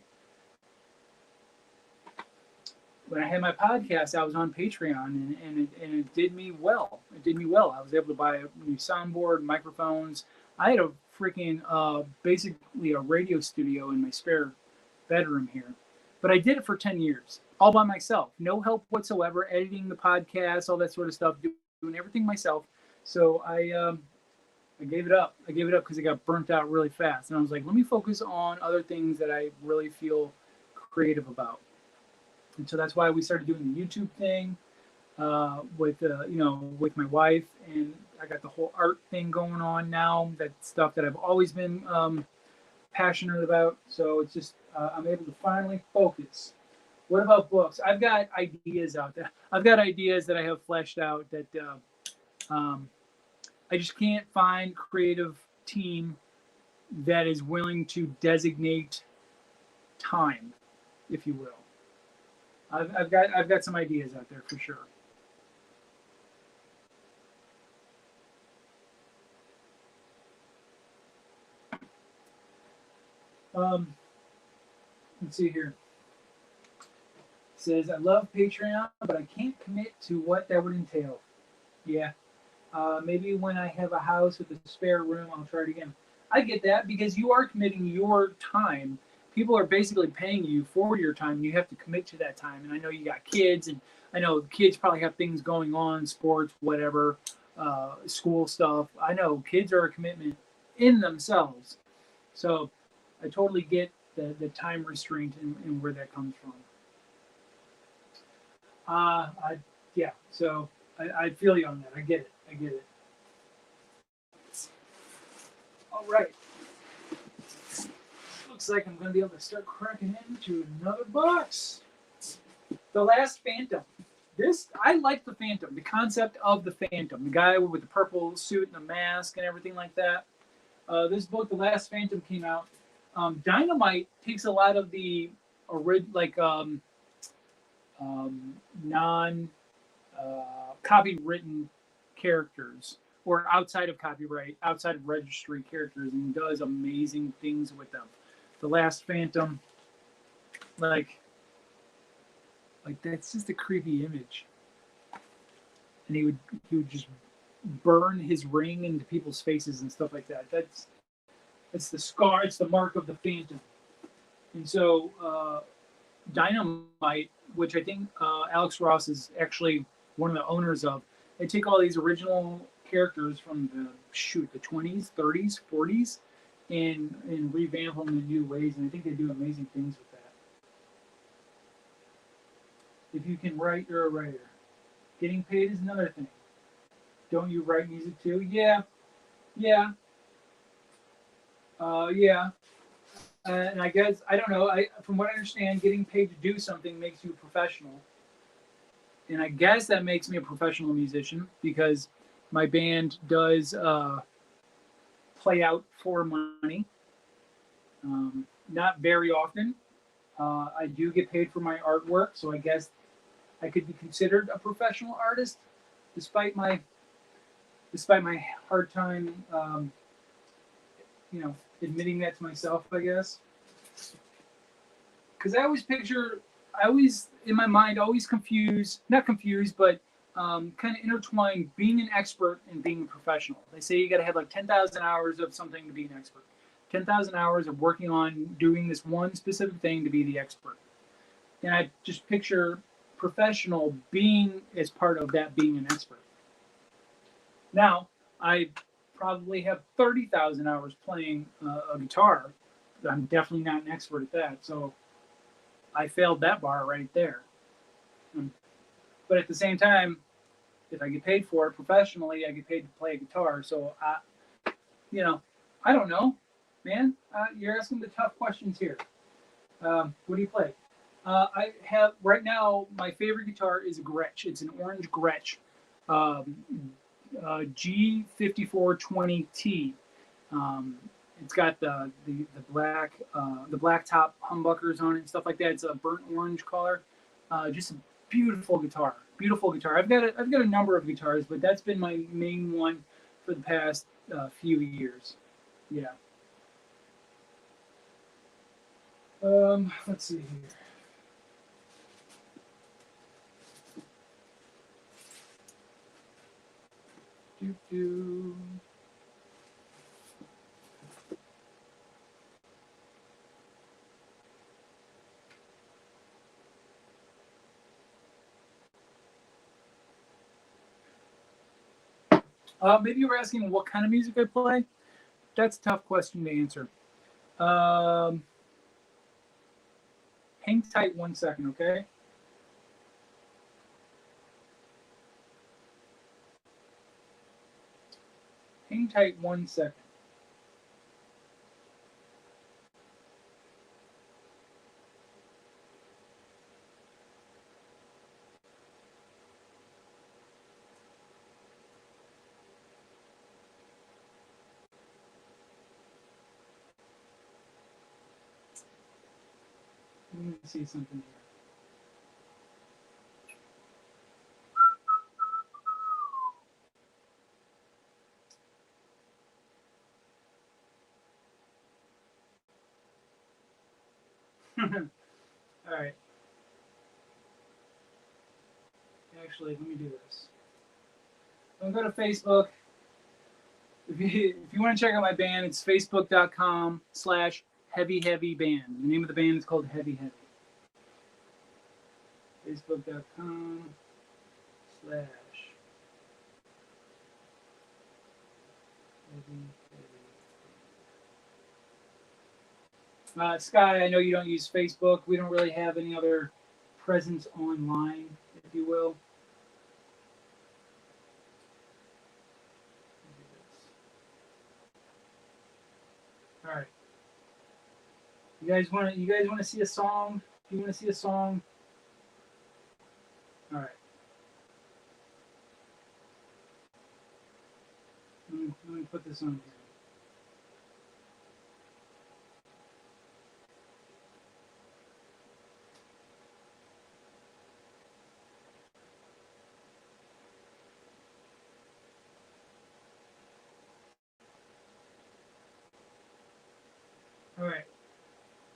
When I had my podcast, I was on Patreon, and it did me well. It did me well. I was able to buy a new soundboard, microphones. I had a freaking basically a radio studio in my spare bedroom here. But I did it for 10 years, all by myself. No help whatsoever, editing the podcast, all that sort of stuff, doing everything myself. So I gave it up. I gave it up because it got burnt out really fast. And I was like, let me focus on other things that I really feel creative about. And so that's why we started doing the YouTube thing with my wife. And I got the whole art thing going on now. That's stuff that I've always been passionate about. So it's just I'm able to finally focus. What about books? I've got ideas out there. I've got ideas that I have fleshed out that I just can't find creative team that is willing to designate time, if you will. I've got some ideas out there for sure. Let's see here. It says, I love Patreon, but I can't commit to what that would entail. Yeah. Maybe when I have a house with a spare room, I'll try it again. I get that because you are committing your time. People are basically paying you for your time. You have to commit to that time. And I know you got kids, and I know kids probably have things going on, sports, whatever, school stuff. I know kids are a commitment in themselves. So I totally get the time restraint and where that comes from. So I feel you on that. I get it. All right. Looks like I'm going to be able to start cracking into another box. The Last Phantom. I like the Phantom. The concept of the Phantom. The guy with the purple suit and the mask and everything like that. This book, The Last Phantom, came out. Dynamite takes a lot of the non-copywritten characters or outside of copyright, outside of registry characters, and does amazing things with them. The Last Phantom, like that's just a creepy image. And he would just burn his ring into people's faces and stuff like that. It's the scar. It's the mark of the Phantom. And so Dynamite, which I think Alex Ross is actually one of the owners of, they take all these original characters from the 20s, 30s, 40s, and revamp them in new ways. And I think they do amazing things with that. If you can write, you're a writer. Getting paid is another thing. Don't you write music too? Yeah. And I guess, I don't know, from what I understand, getting paid to do something makes you a professional. And I guess that makes me a professional musician because my band does play out for money. Not very often. I do get paid for my artwork, so I guess I could be considered a professional artist, despite my hard time, admitting that to myself, I guess. Because I always in my mind, not confused, but kind of intertwine being an expert and being a professional. They say you got to have like 10,000 hours of something to be an expert. 10,000 hours of working on doing this one specific thing to be the expert. And I just picture professional being as part of that being an expert. Now, I probably have 30,000 hours playing a guitar. I'm definitely not an expert at that, so I failed that bar right there. But at the same time, if I get paid for it professionally, I get paid to play a guitar. So, I don't know, man. You're asking the tough questions here. What do you play? I have right now. My favorite guitar is a Gretsch. It's an orange Gretsch, G5420T. It's got the black top humbuckers on it and stuff like that. It's a burnt orange color. Just a beautiful guitar. Beautiful guitar. I've got a number of guitars, but that's been my main one for the past few years. Yeah. Let's see here. Doo-doo. Maybe you were asking what kind of music I play. That's a tough question to answer. Hang tight 1 second, okay? Hang tight 1 second. Let me see something here. All right. Actually, let me do this. I'm going to go to Facebook. If you want to check out my band, it's facebook.com/heavyheavyband. The name of the band is called Heavy Heavy. Facebook.com/heavy. Sky, I know you don't use Facebook. We don't really have any other presence online, if you will. All right. You guys want to see a song? Do you want to see a song? All right. Let me put this on here. All right.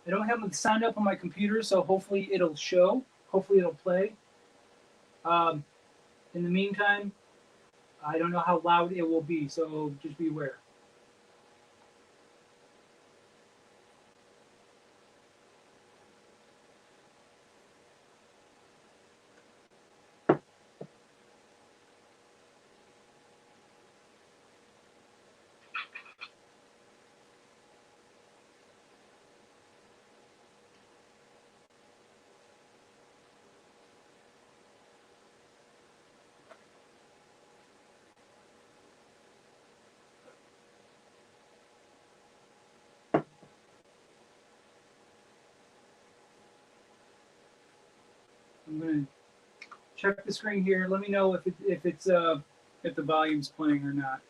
I don't have it signed up on my computer, so hopefully it'll show. Hopefully it'll play. In the meantime, I don't know how loud it will be, so just be aware. I'm gonna check the screen here. Let me know if the volume's playing or not.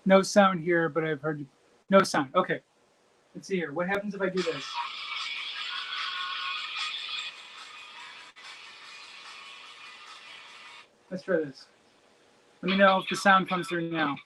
No sound here, but I've heard no sound. Okay. Let's see here. What happens if I do this? Let's try this. Let me know if the sound comes through now.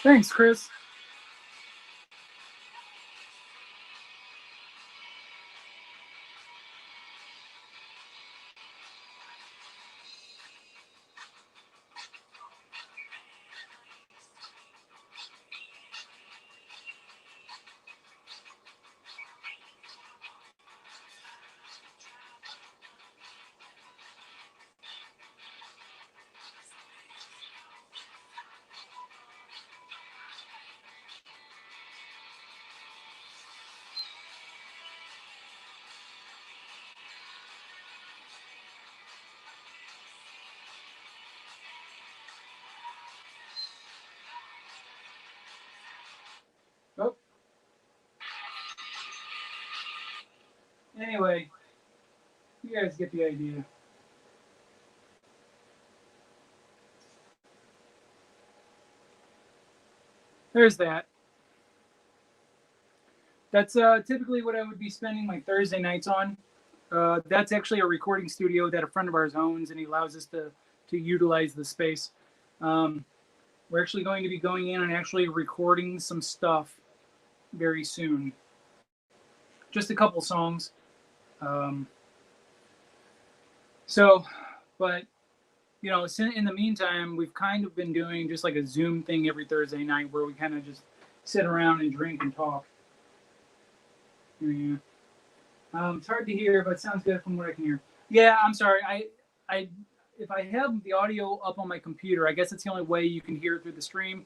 Thanks, Chris. Oh. Anyway, you guys get the idea. There's that. That's typically what I would be spending my Thursday nights on. That's actually a recording studio that a friend of ours owns, and he allows us to utilize the space. We're actually going to be going in and actually recording some stuff very soon. Just a couple songs. But you know, in the meantime, we've kind of been doing just like a Zoom thing every Thursday night where we kind of just sit around and drink and talk. Yeah. It's hard to hear, but it sounds good from what I can hear. Yeah, I'm sorry. I if I have the audio up on my computer, I guess it's the only way you can hear it through the stream.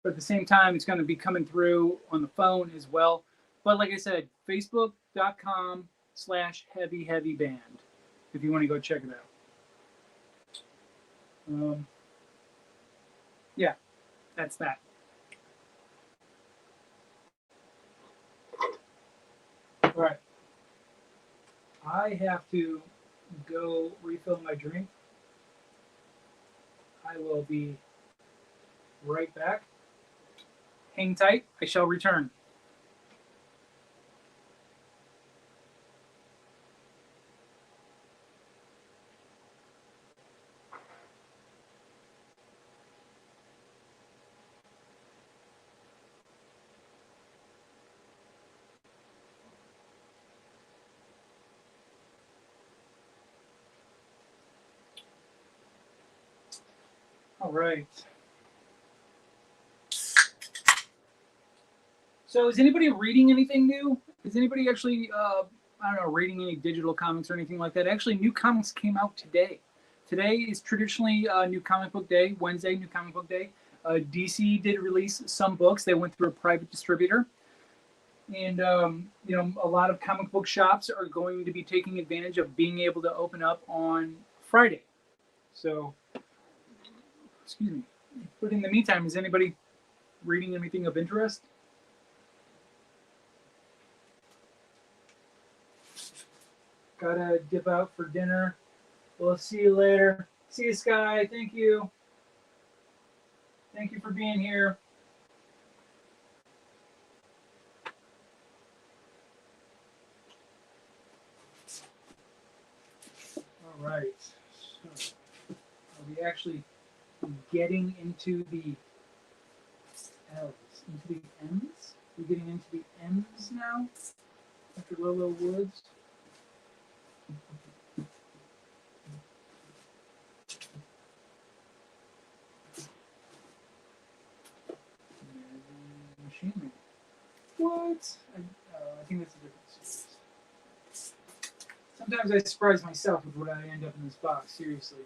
But at the same time, it's going to be coming through on the phone as well. But like I said, facebook.com/heavyband if you want to go check it out. Yeah, that's that. All right. I have to go refill my drink. I will be right back. Hang tight. I shall return. All right. So is anybody reading anything new? Is anybody actually, I don't know, reading any digital comics or anything like that? Actually, new comics came out today. Today is traditionally New Comic Book Day, Wednesday, New Comic Book Day. DC did release some books. They went through a private distributor. And, you know, a lot of comic book shops are going to be taking advantage of being able to open up on Friday. So, excuse me. But in the meantime, is anybody reading anything of interest? Gotta dip out for dinner. We'll see you later. See you, Sky. Thank you. Thank you for being here. All right. So, are we actually getting into the L's, into the M's? We're getting into the M's now after Lolo Woods. Machine Man. What? I think that's a different series. Sometimes I surprise myself with what I end up in this box. Seriously.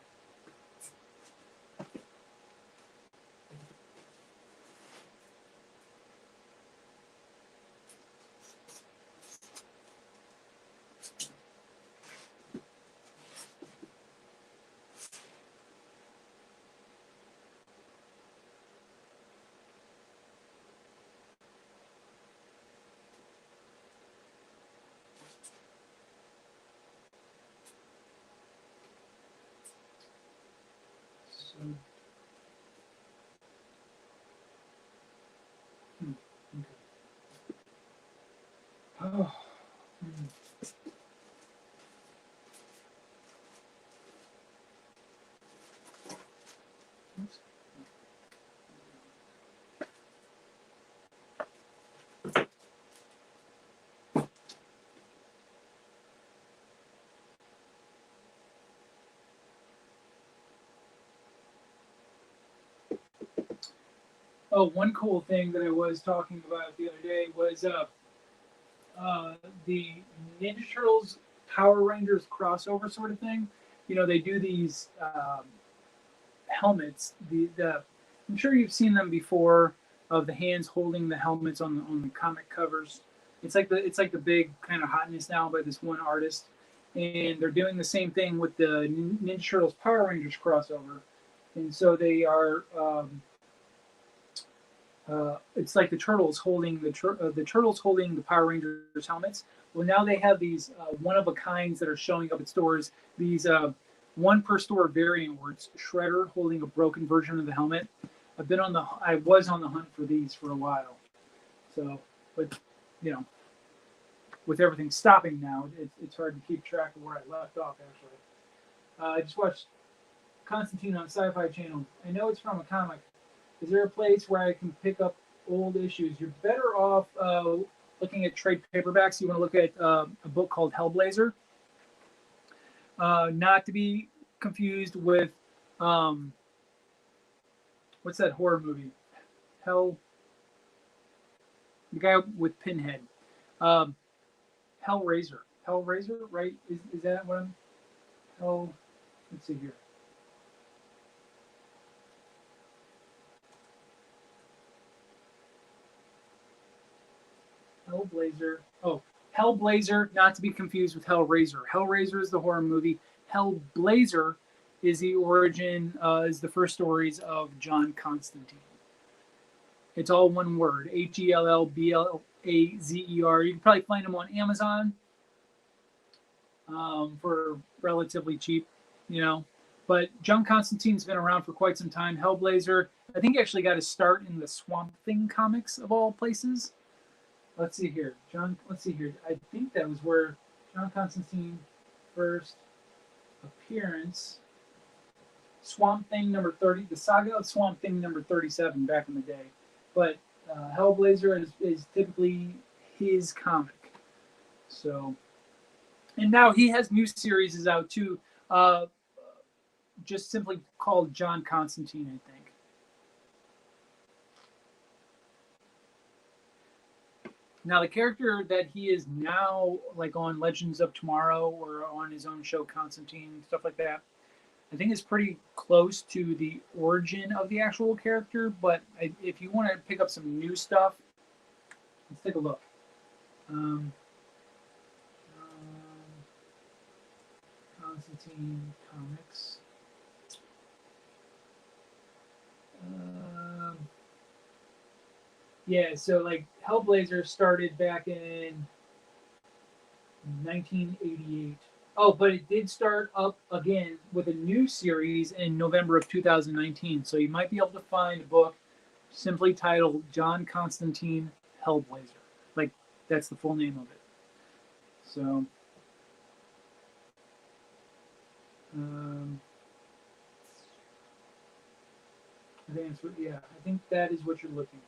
So, okay. Oh. Oops. Oh, one cool thing that I was talking about the other day was the Ninja Turtles Power Rangers crossover sort of thing. You know, they do these helmets. I'm sure you've seen them before, of the hands holding the helmets on the comic covers. It's like the big kind of hotness now by this one artist, and they're doing the same thing with the Ninja Turtles Power Rangers crossover, and so they are. It's like the turtles holding the turtles holding the Power Rangers helmets. Well, now they have these one of a kinds that are showing up at stores. These one per store variant where it's Shredder holding a broken version of the helmet. I was on the hunt for these for a while. So, but you know, with everything stopping now, it's hard to keep track of where I left off. Actually, I just watched Constantine on Sci-Fi Channel. I know it's from a comic. Is there a place where I can pick up old issues? You're better off looking at trade paperbacks. You want to look at a book called Hellblazer, not to be confused with what's that horror movie? The guy with Pinhead, um, Hellraiser. Hellraiser, right? Is that what I'm? Hell. Let's see here. Hellblazer. Oh, Hellblazer, not to be confused with Hellraiser. Hellraiser is the horror movie. Hellblazer is the origin, is the first stories of John Constantine. It's all one word: Hellblazer. You can probably find them on Amazon for relatively cheap, you know. But John Constantine's been around for quite some time. Hellblazer, I think, he actually got his start in the Swamp Thing comics of all places. Let's see here. Let's see here. I think that was where John Constantine first appearance. Swamp Thing number 30, the saga of Swamp Thing number 37 back in the day. But Hellblazer is typically his comic. So, and now he has new series out too, just simply called John Constantine, I think. Now, the character that he is now, like on Legends of Tomorrow or on his own show, Constantine, stuff like that, I think is pretty close to the origin of the actual character. But if you want to pick up some new stuff, let's take a look. Constantine comics. Yeah, so like Hellblazer started back in 1988. Oh, but it did start up again with a new series in November of 2019. So you might be able to find a book simply titled John Constantine Hellblazer. Like, that's the full name of it. So, I think that is what you're looking for.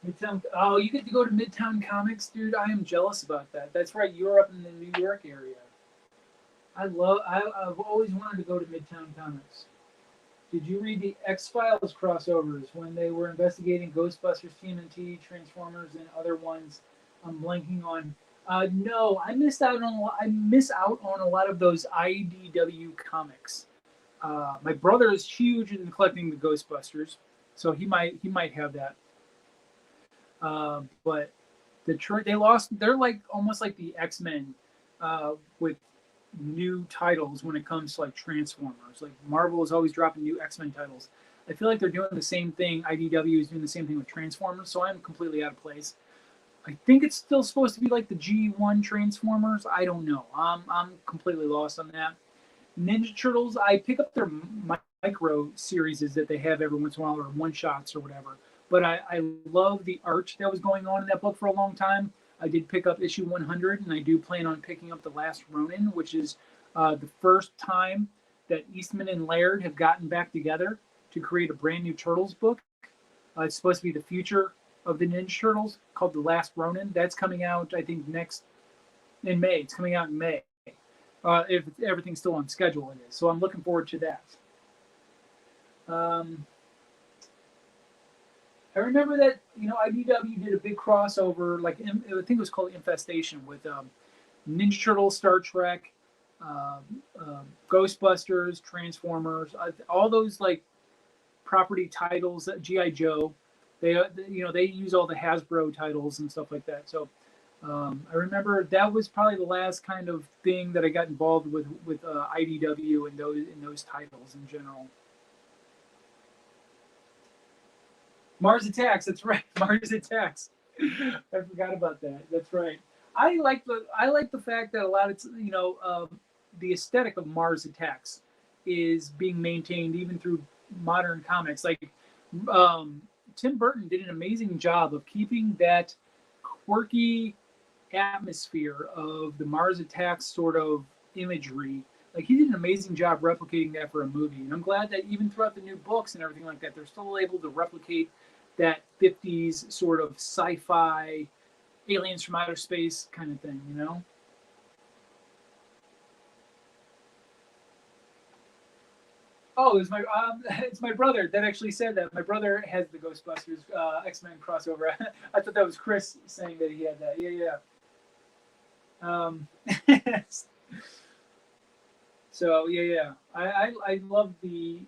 Midtown. Oh, you get to go to Midtown Comics, dude. I am jealous about that. That's right. You're up in the New York area. I've always wanted to go to Midtown Comics. Did you read the X-Files crossovers when they were investigating Ghostbusters, TMNT, Transformers, and other ones? I'm blanking on. No, I missed out on. I miss out on a lot of those IDW comics. My brother is huge into collecting the Ghostbusters, so he might have that. But they lost. They're like almost like the X-Men with new titles when it comes to like Transformers. Like Marvel is always dropping new X-Men titles. I feel like they're doing the same thing. IDW is doing the same thing with Transformers, so I'm completely out of place. I think it's still supposed to be like the G1 Transformers. I don't know. I'm completely lost on that. Ninja Turtles, I pick up their micro series that they have every once in a while, or one shots or whatever. But I love the art that was going on in that book for a long time. I did pick up issue 100, and I do plan on picking up The Last Ronin, which is the first time that Eastman and Laird have gotten back together to create a brand new Turtles book. It's supposed to be the future of the Ninja Turtles, called The Last Ronin. That's coming out, I think, in May. It's coming out in May. If everything's still on schedule, it is. So I'm looking forward to that. I remember that IDW did a big crossover, like I think it was called Infestation, with Ninja Turtles, Star Trek, Ghostbusters, Transformers, all those like property titles. GI Joe, they use all the Hasbro titles and stuff like that. So I remember that was probably the last kind of thing that I got involved with IDW and those titles in general. Mars Attacks, that's right. Mars Attacks. I forgot about that. That's right. I like the fact that a lot of the aesthetic of Mars Attacks is being maintained even through modern comics. Like Tim Burton did an amazing job of keeping that quirky atmosphere of the Mars Attacks sort of imagery. Like he did an amazing job replicating that for a movie, and I'm glad that even throughout the new books and everything like that, they're still able to replicate that 50s sort of sci-fi, aliens from outer space kind of thing, Oh, it's my brother that actually said that. My brother has the Ghostbusters X-Men crossover. I thought that was Chris saying that he had that. Yeah. So yeah. I love the.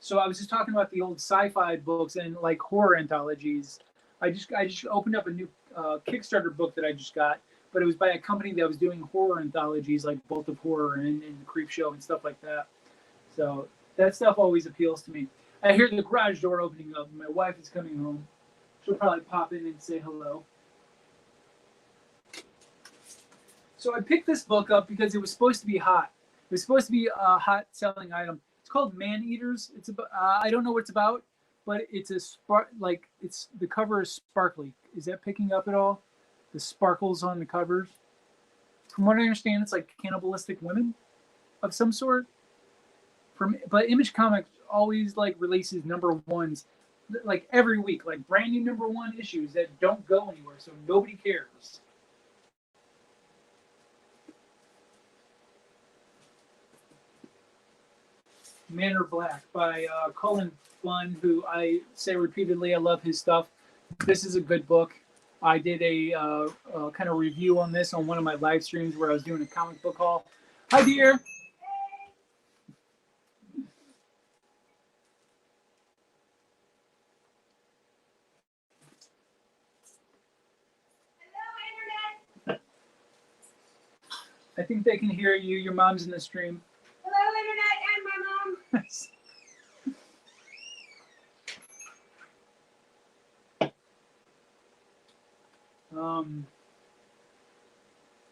So I was just talking about the old sci-fi books and like horror anthologies. I just opened up a new Kickstarter book that I just got, but it was by a company that was doing horror anthologies like Bolt of Horror and Creep Show and stuff like that. So that stuff always appeals to me. I hear the garage door opening up. My wife is coming home. She'll probably pop in and say hello. So I picked this book up because it was supposed to be hot. It was supposed to be a hot selling item. It's called Man Eaters. It's about I don't know what it's about, but it's the cover is sparkly. Is that picking up at all? The sparkles on the covers. From what I understand, it's like cannibalistic women of some sort. But Image Comics always like releases number ones like every week, like brand new number one issues that don't go anywhere, so nobody cares. Men Are Black by Cullen Bunn, who I say repeatedly I love his stuff. This is a good book. I did a kind of review on this on one of my live streams where I was doing a comic book haul. Hi, dear. I think they can hear you. Your mom's in the stream. Hello, Internet, and my mom.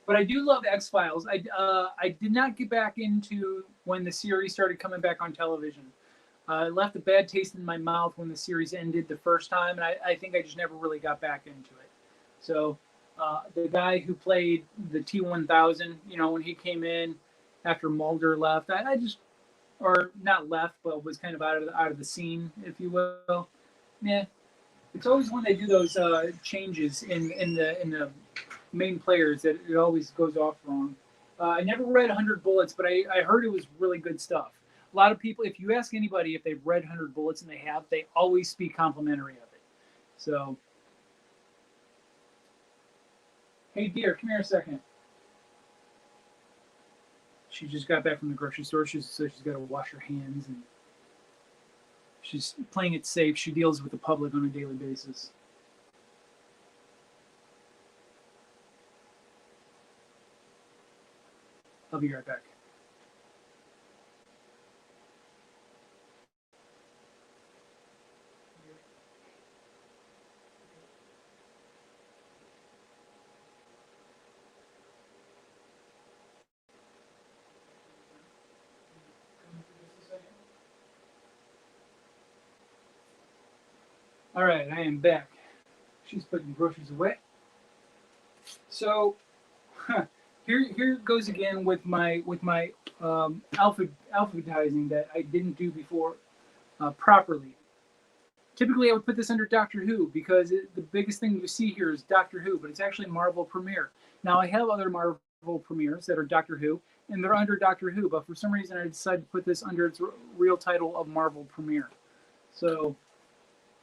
But I do love X-Files. I did not get back into when the series started coming back on television. I left a bad taste in my mouth when the series ended the first time, and I think I just never really got back into it. So the guy who played the T-1000, when he came in after Mulder left, I just, or not left, but was kind of out of the scene, if you will. Yeah, it's always when they do those changes in the main players that it always goes off wrong. I never read 100 Bullets, but I heard it was really good stuff. A lot of people, if you ask anybody if they've read 100 Bullets, and they always speak complimentary of it. So Hey, dear, come here a second. She just got back from the grocery store, so she's got to wash her hands, and she's playing it safe. She deals with the public on a daily basis. I'll be right back. All right, I am back. She's putting groceries away. So here goes again with my alphabetizing that I didn't do before properly. Typically, I would put this under Doctor Who because the biggest thing you see here is Doctor Who, but it's actually Marvel Premiere. Now, I have other Marvel Premieres that are Doctor Who, and they're under Doctor Who, but for some reason, I decided to put this under its real title of Marvel Premiere. So,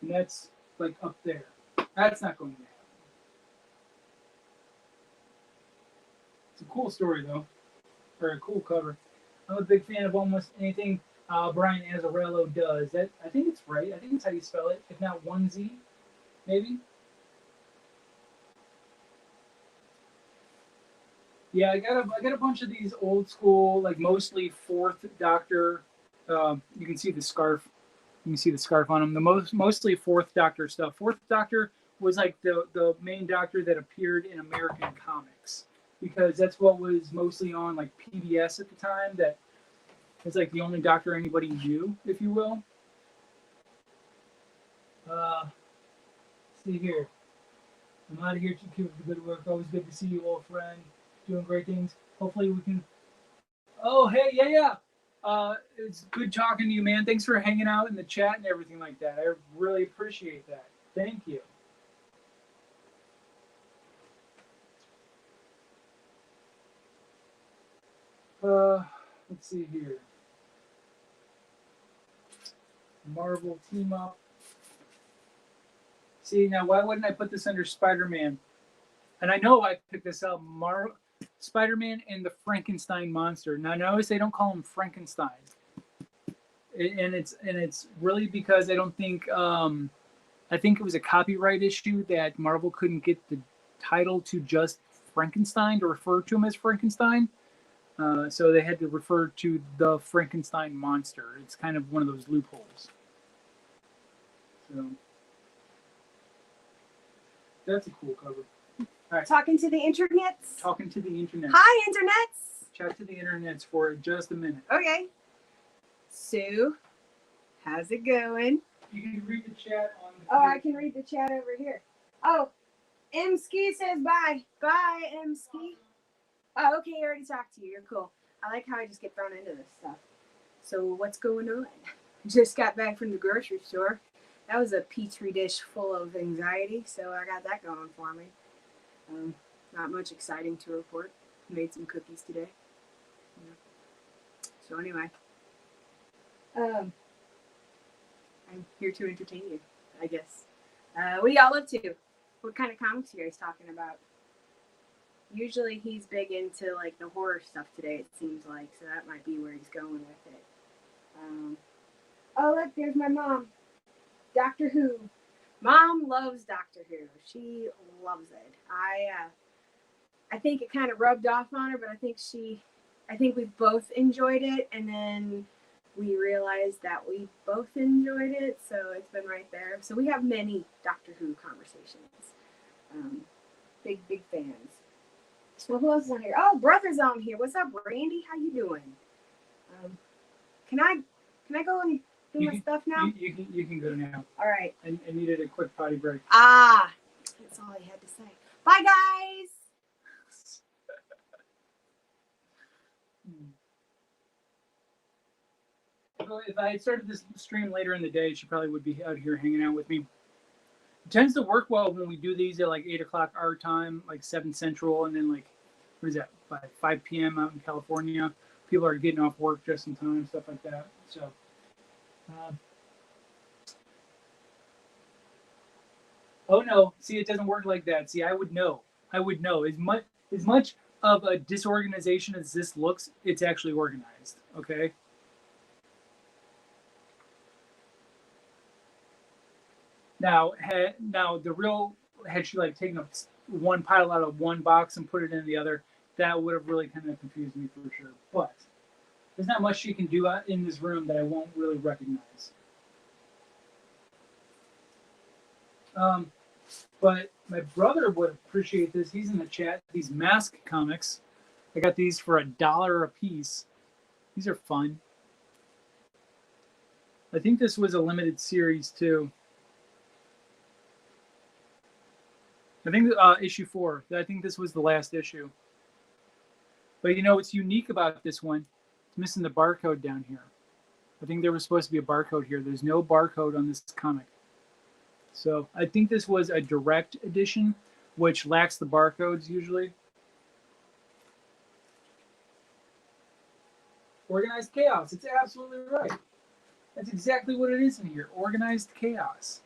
and that's like up there. That's not going to happen. It's a cool story, though, or a cool cover. I'm a big fan of almost anything Brian Azzarello does. That I think it's right. I think it's how you spell it. If not one Z, maybe. Yeah, I got a bunch of these old school, like mostly Fourth Doctor. You can see the scarf. You can see the scarf on them. The mostly Fourth Doctor stuff. Fourth Doctor was like the main Doctor that appeared in American comics because that's what was mostly on like PBS at the time. That was like the only Doctor anybody knew, if you will. See here. I'm out of here to keep up the good work. Always good to see you, old friend. Doing great things. Hopefully we can. Oh, hey, yeah. It's good talking to you, man. Thanks for hanging out in the chat and everything like that. I really appreciate that. Thank you. Let's see here. Marvel team up. See, now why wouldn't I put this under Spider-Man? And I know I picked this up. Spider-Man and the Frankenstein monster. Now notice they don't call him Frankenstein. And it's really because I don't think I think it was a copyright issue that Marvel couldn't get the title to just Frankenstein to refer to him as Frankenstein. So they had to refer to the Frankenstein monster. It's kind of one of those loopholes. So that's a cool cover. All right. Talking to the internets. Talking to the internet. Hi, internets. Chat to the internets for just a minute. Okay. So, how's it going? You can read the chat on the Oh, I can read the chat over here. Oh, M Ski says bye. Bye, M Ski. Oh, okay, I already talked to you. You're cool. I like how I just get thrown into this stuff. So, what's going on? Just got back from the grocery store. That was a petri dish full of anxiety, so I got that going for me. Not much exciting to report. Made some cookies today. Yeah. So anyway, I'm here to entertain you, I guess. What do y'all up to? What kind of comics are you guys talking about? Usually he's big into like the horror stuff today, it seems like, so that might be where he's going with it. Oh look, there's my mom. Doctor Who. Mom loves Doctor Who. She loves it. I think it kind of rubbed off on her, but I think we both enjoyed it, and then we realized that we both enjoyed it, so it's been right there. So we have many Doctor Who conversations. Big fans. Well, who else is on here? Oh, brother's on here. What's up, Randy? How you doing? Can I go and do my stuff now? You can go now. All right. I needed a quick potty break. That's all I had to say. Bye, guys. If I had started this stream later in the day, she probably would be out here hanging out with me. It tends to work well when we do these at like 8 o'clock our time, like 7 Central, and then like, what is that, by 5 p.m. out in California. People are getting off work just in time, stuff like that. So, oh no, see, it doesn't work like that. See, I would know. I would know. As much of a disorganization as this looks, it's actually organized. Okay. Now, now the real had she like taken one pile out of one box and put it in the other, that would have really kind of confused me for sure. But there's not much she can do in this room that I won't really recognize. But my brother would appreciate this. He's in the chat. These Mask comics. I got these for $1 a piece. These are fun. I think this was a limited series too. I think issue 4. I think this was the last issue. But you know what's unique about this one? It's missing the barcode down here. I think there was supposed to be a barcode here. There's no barcode on this comic. So I think this was a direct edition, which lacks the barcodes usually. Organized chaos. It's absolutely right. That's exactly what it is in here. Organized chaos.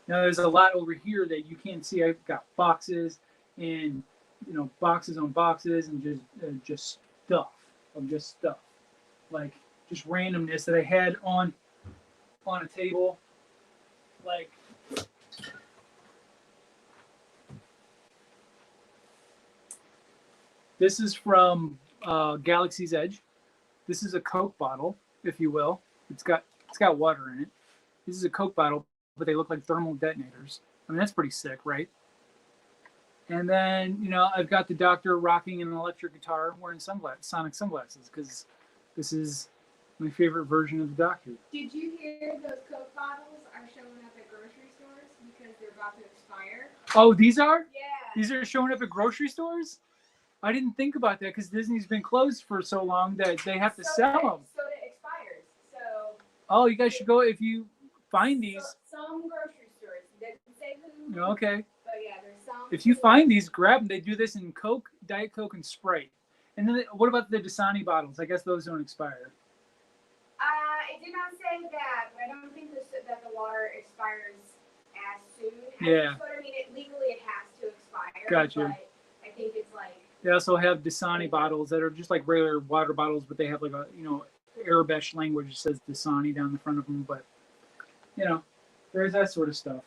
Now there's a lot over here that you can't see. I've got boxes and boxes on boxes and just stuff, like just randomness that I had on a table. Like this is from Galaxy's Edge. This is a Coke bottle, if you will. It's got water in it. This is a Coke bottle, but they look like thermal detonators. I mean, that's pretty sick, right? And then, I've got the Doctor rocking an electric guitar wearing sonic sunglasses, because this is my favorite version of the Doctor. Did you hear those Coke bottles are showing up at grocery stores because they're about to expire? Oh, these are? Yeah. These are showing up at grocery stores? I didn't think about that because Disney's been closed for so long that they have to sell them. Soda expires, so... Oh, you guys should go if you find these. Some grocery stores. It doesn't say who. Okay. But yeah, there's some. If you find these, grab them. They do this in Coke, Diet Coke, and Sprite. And then what about the Dasani bottles? I guess those don't expire. It did not say that. I don't think that the water expires as soon as Yeah. the soda. I mean, legally it has to expire. Gotcha. But I think it's like... They also have Dasani bottles that are just like regular water bottles, but they have like a, Arabic language that says Dasani down the front of them. But, there's that sort of stuff.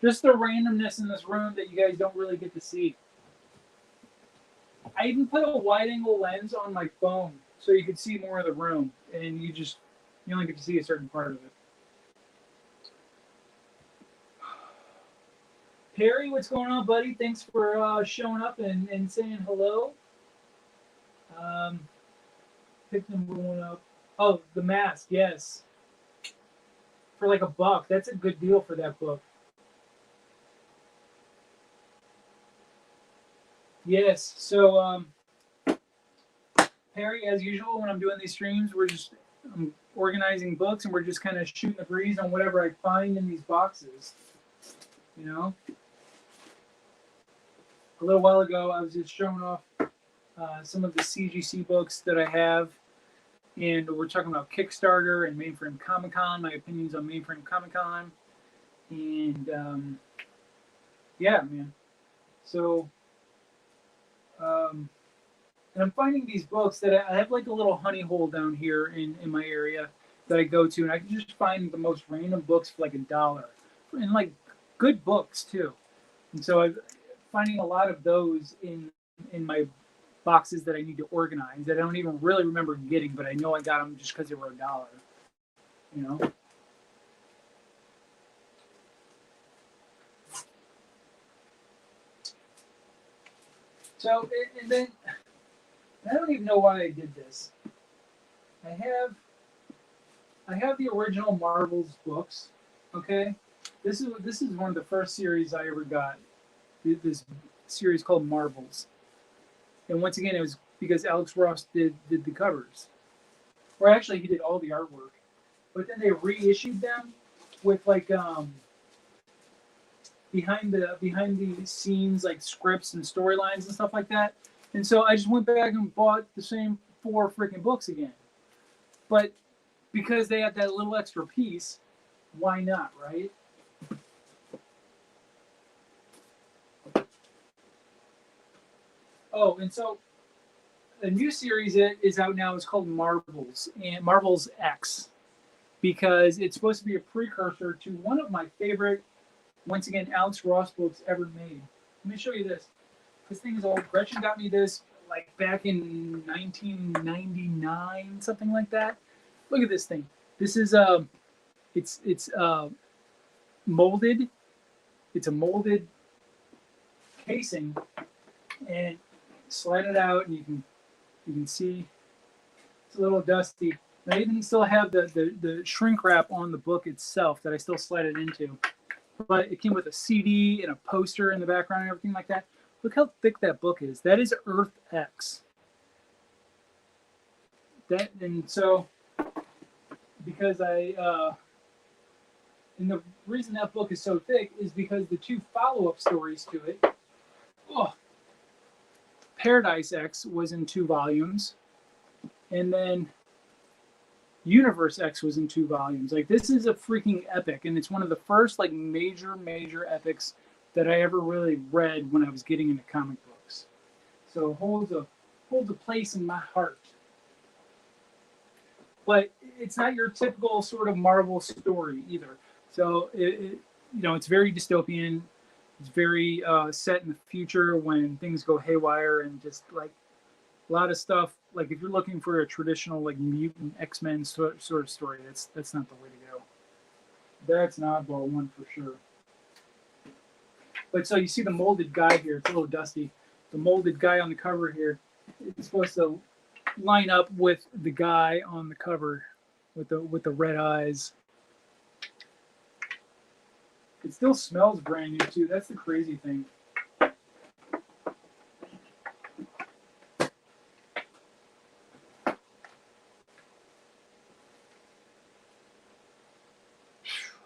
Just the randomness in this room that you guys don't really get to see. I even put a wide angle lens on my phone so you could see more of the room, and you only get to see a certain part of it. Perry, what's going on, buddy? Thanks for showing up and saying hello. Pick number 1 up. Oh, The Mask, yes. For like $1. That's a good deal for that book. Yes, so Perry, as usual, when I'm doing these streams, I'm organizing books and we're just kind of shooting the breeze on whatever I find in these boxes. A little while ago, I was just showing off some of the CGC books that I have, and we're talking about Kickstarter and Mainframe Comic-Con, my opinions on Mainframe Comic-Con, and yeah, man. So, and I'm finding these books that I have like a little honey hole down here in my area that I go to, and I can just find the most random books for like $1, and like good books too. And so I'm finding a lot of those in my boxes that I need to organize that I don't even really remember getting, but I know I got them just because they were $1. So, and then I don't even know why I did this. I have the original Marvels books. Okay, this is one of the first series I ever got. This series called Marvels, and once again, it was because Alex Ross did the covers, or actually he did all the artwork. But then they reissued them with like behind the scenes like scripts and storylines and stuff like that. And so I just went back and bought the same 4 freaking books again. But because they had that little extra piece, why not, right? Oh, and so a new series that is out now is called Marvels and Marvels X, because it's supposed to be a precursor to one of my favorite, once again, Alex Ross books ever made. Let me show you this. This thing is old. Gretchen got me this like back in 1999, something like that. Look at this thing. This is it's molded. It's a molded casing, and slide it out, and you can see it's a little dusty. I even still have the shrink wrap on the book itself that I still slide it into. But it came with a CD and a poster in the background and everything like that. Look how thick that book is. That is Earth X. That, and so because and the reason that book is so thick is because the two follow-up stories to it. Oh, Paradise X was in 2 volumes, and then Universe X was in 2 volumes. Like, this is a freaking epic, and it's one of the first like major epics that I ever really read when I was getting into comic books. So it holds a place in my heart. But it's not your typical sort of Marvel story either. So it's very dystopian. It's very set in the future when things go haywire, and just like a lot of stuff. Like, if you're looking for a traditional like mutant X-Men sort of story, that's not the way to go. That's an oddball one for sure. But so you see the molded guy here. It's a little dusty. The molded guy on the cover here is supposed to line up with the guy on the cover with the red eyes. It still smells brand new too. That's the crazy thing.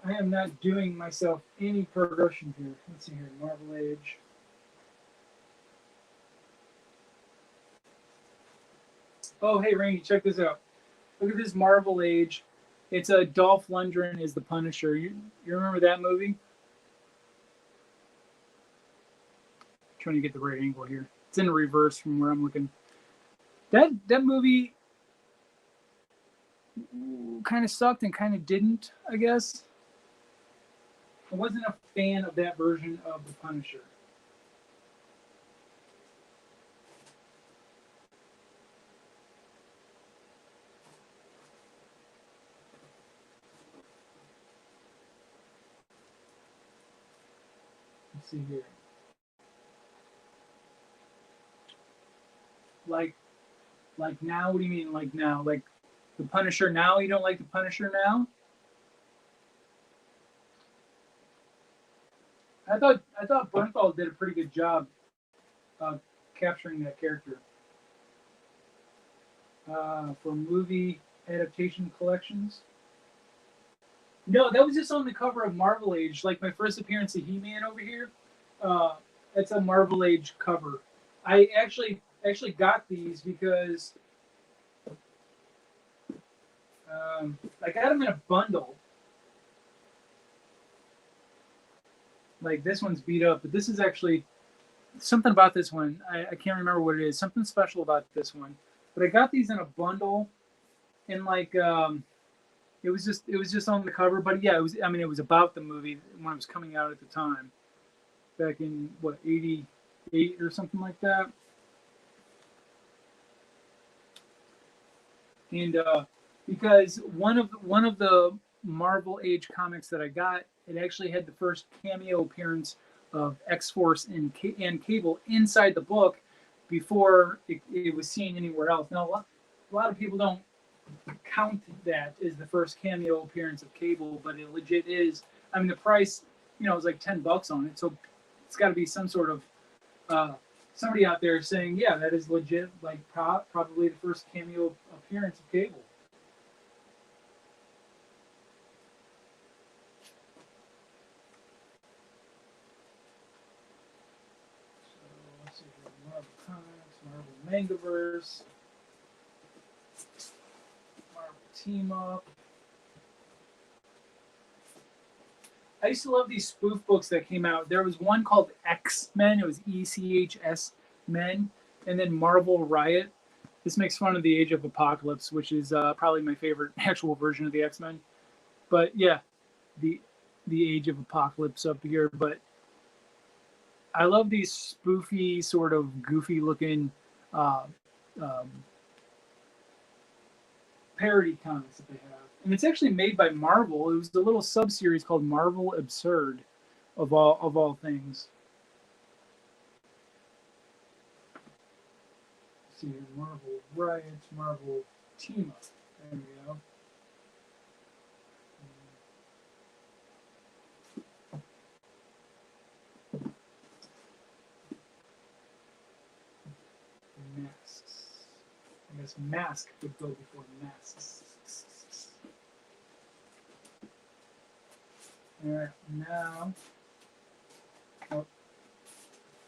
I am not doing myself any progression here. Let's see here, Marvel Age. Oh, hey, Rainy, check this out. Look at this Marvel Age. It's a Dolph Lundgren is the Punisher. You remember that movie? Trying to get the right angle here. It's in reverse from where I'm looking. That movie kind of sucked and kind of didn't, I guess. I wasn't a fan of that version of the Punisher. Let's see here. Like now? What do you mean, like now? Like the Punisher now? You don't like the Punisher now? I thought Bernthal did a pretty good job capturing that character. For movie adaptation collections. No, that was just on the cover of Marvel Age. Like my first appearance of He-Man over here. It's a Marvel Age cover. I actually got these because I got them in a bundle. Like, this one's beat up, but this is actually something about this one. I can't remember what it is. Something special about this one. But I got these in a bundle, and like it was just on the cover. But yeah, it was about the movie when it was coming out at the time, back in what, 88 or something like that. And because one of the Marvel Age comics that I got, it actually had the first cameo appearance of X-Force and Cable inside the book before it was seen anywhere else. Now, a lot of people don't count that as the first cameo appearance of Cable, but it legit is. I mean, the price, is like $10 on it, so it's got to be some sort of somebody out there saying, yeah, that is legit, like probably the first cameo appearance of Cable. Marvel Comics, Marvel Mangaverse, Marvel Team Up. I used to love these spoof books that came out. There was one called X-Men. It was ECHS Men. And then Marvel Riot. This makes fun of the Age of Apocalypse, which is probably my favorite actual version of the X-Men. But yeah, the Age of Apocalypse up here. But I love these spoofy, sort of goofy looking parody comics that they have. And it's actually made by Marvel. It was a little sub-series called Marvel Absurd, of all things. Let's see here, Marvel Riot, Marvel Team Up. There we go. Masks. I guess mask would go before masks. All right, now. Oh, hold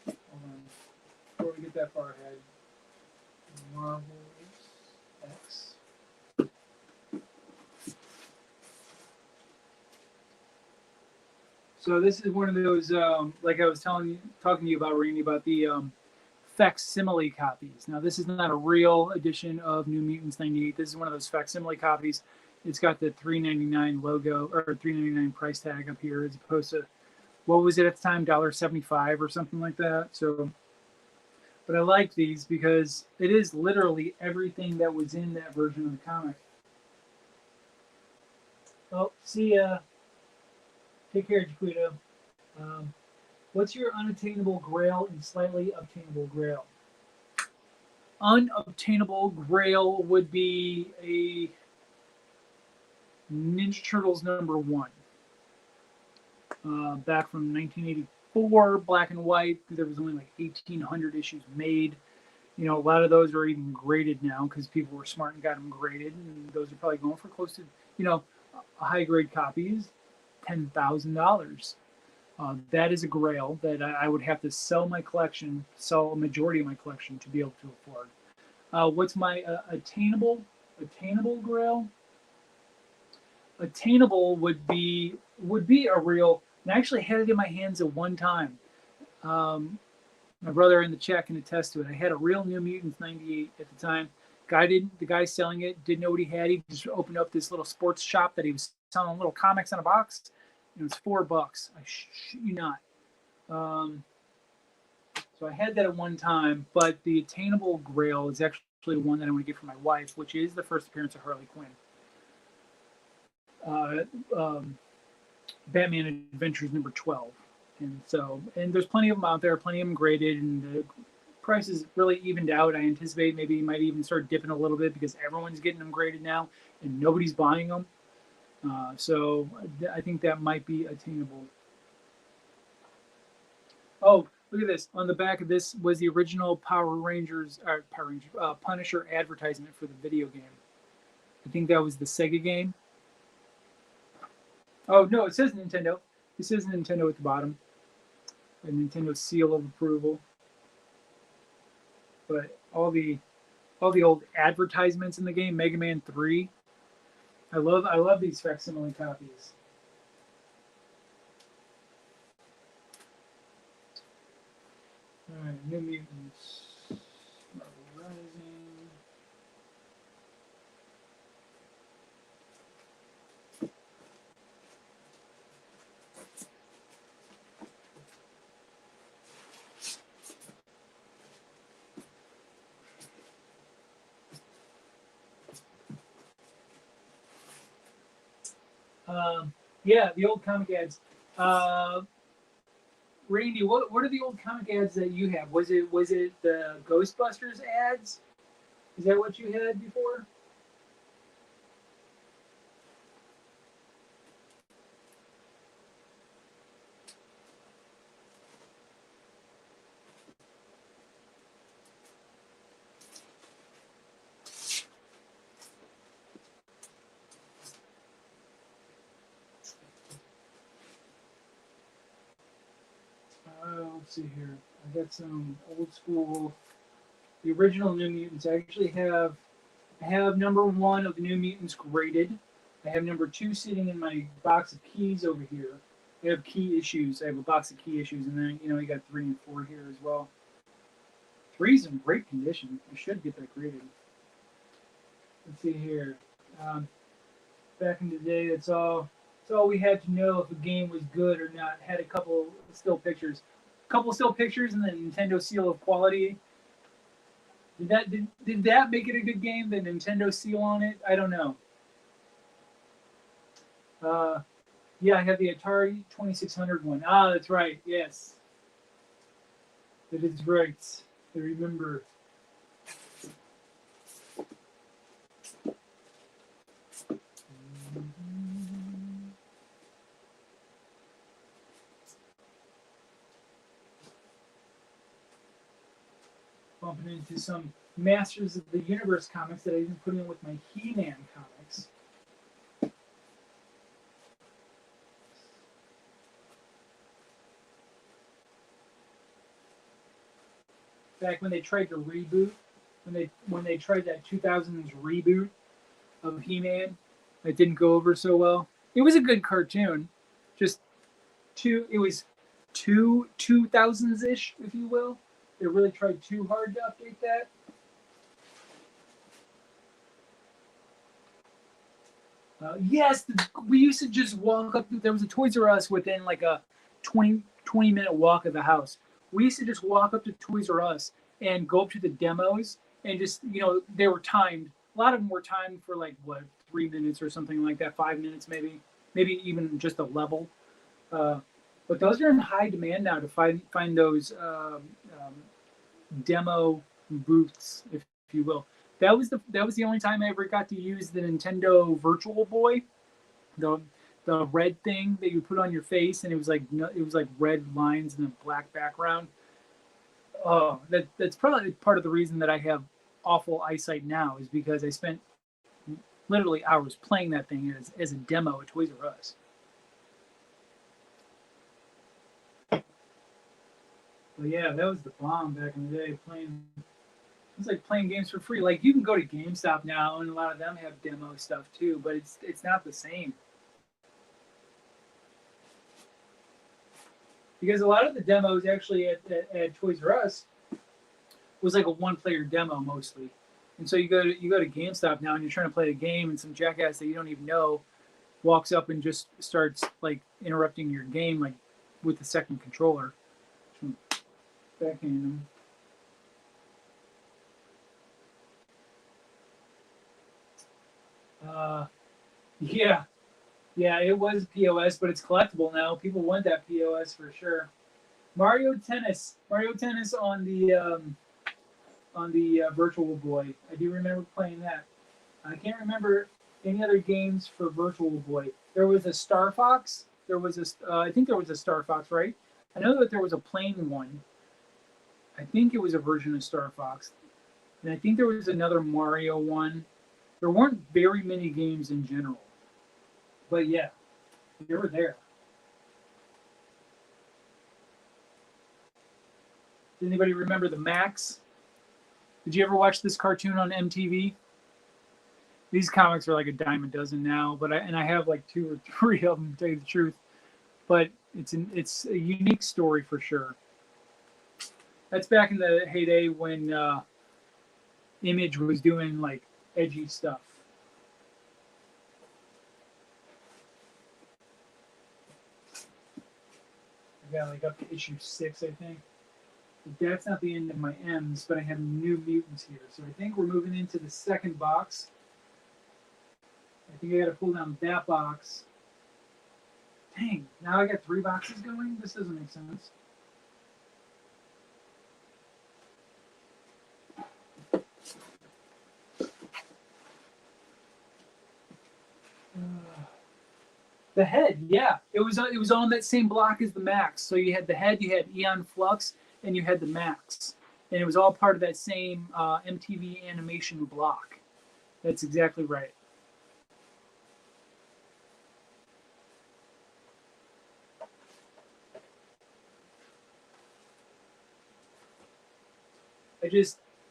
on. Before we get that far ahead, Marvel's X. So this is one of those, like I was talking to you about, Randy, about the facsimile copies. Now, this is not a real edition of New Mutants 98. This is one of those facsimile copies. It's got the $3.99 logo or $3.99 price tag up here, as opposed to, what was it at the time, $1.75 or something like that. So, but I like these because it is literally everything that was in that version of the comic. Oh, see ya. Take care, Jaquito. What's your unattainable grail and slightly obtainable grail? Unobtainable grail would be a Ninja Turtles #1. Back from 1984, black and white. There was only like 1,800 issues made. You know, a lot of those are even graded now because people were smart and got them graded. And those are probably going for close to, you know, a high grade copy is $10,000. That is a grail that I would have to sell my collection, sell a majority of my collection to be able to afford. What's my attainable grail? Attainable would be a real, and I actually had it in my hands at one time. My brother in the chat can attest to it. I had a real New Mutants 98 at the time. The guy selling it didn't know what he had. He just opened up this little sports shop that he was selling little comics in a box. It was $4. I shit you not. So I had that at one time, but the attainable grail is actually one that I want to get for my wife, which is the first appearance of Harley Quinn. Batman Adventures #12. And there's plenty of them out there, plenty of them graded, and the price is really evened out. I anticipate maybe you might even start dipping a little bit because everyone's getting them graded now and nobody's buying them. So I think that might be attainable. Oh, look at this. On the back of this was the original Punisher advertisement for the video game. I think that was the Sega game. Oh, no, it says Nintendo. It says Nintendo at the bottom. A Nintendo seal of approval. But all the old advertisements in the game, Mega Man 3. I love these facsimile copies. All right, New Mutants, Marvel Rising. Yeah, the old comic ads. Randy, what are the old comic ads that you have? Was it the Ghostbusters ads? Is that what you had before? Let's see here. I got some old school, the original New Mutants. I actually have #1 of the New Mutants graded. I have #2 sitting in my box of keys over here. I have key issues. I have a box of key issues, and then you got 3 and 4 here as well. 3's in great condition. You should get that graded. Let's see here. Back in the day, that's all we had to know if a game was good or not. Had a couple still pictures, and the Nintendo seal of quality. Did that make it a good game? The Nintendo seal on it? I don't know. Yeah, I have the Atari 2600 one. Ah, that's right. Yes, that is right. I remember. Bumping into some Masters of the Universe comics that I didn't put in with my He-Man comics. Back when they tried to reboot, when they tried that 2000s reboot of He-Man, that didn't go over so well. It was a good cartoon, just it was two 2000s ish, if you will. They really tried too hard to update that. Yes, we used to just walk up. There was a Toys R Us within like a 20-minute walk of the house. We used to just walk up to Toys R Us and go up to the demos and just, they were timed. A lot of them were timed for like, 3 minutes or something like that, 5 minutes maybe even just a level. But those are in high demand now to find those demo booths, if you will. That was the only time I ever got to use the Nintendo Virtual Boy, the red thing that you put on your face, and it was like red lines and a black background. Oh, that's probably part of the reason that I have awful eyesight now, is because I spent literally hours playing that thing as a demo at Toys R Us. But yeah, that was the bomb back in the day. It was like playing games for free. Like, you can go to GameStop now, and a lot of them have demo stuff too, but it's not the same. Because a lot of the demos actually at Toys R Us was like a one-player demo mostly. And so you go to GameStop now, and you're trying to play a game, and some jackass that you don't even know walks up and just starts like interrupting your game, like with the second controller. Backhand him. Yeah, it was POS, but it's collectible now. People want that POS for sure. Mario Tennis on the Virtual Boy. I do remember playing that. I can't remember any other games for Virtual Boy. There was a Star Fox. I think there was a Star Fox, right? I know that there was a plain one. I think it was a version of Star Fox. And I think there was another Mario one. There weren't very many games in general. But yeah, they were there. Does anybody remember the Max? Did you ever watch this cartoon on MTV? These comics are like a dime a dozen now, but I have like 2 or 3 of them, to tell you the truth. But it's a unique story for sure. That's back in the heyday when Image was doing like edgy stuff. I got like up to issue 6, I think. But that's not the end of my M's, but I have New Mutants here. So I think we're moving into the second box. I think I got to pull down that box. Dang, now I got 3 boxes going? This doesn't make sense. The head, yeah, it was on that same block as the Max. So you had the head, you had Eon Flux, and you had the Max, and it was all part of that same MTV animation block. That's exactly right.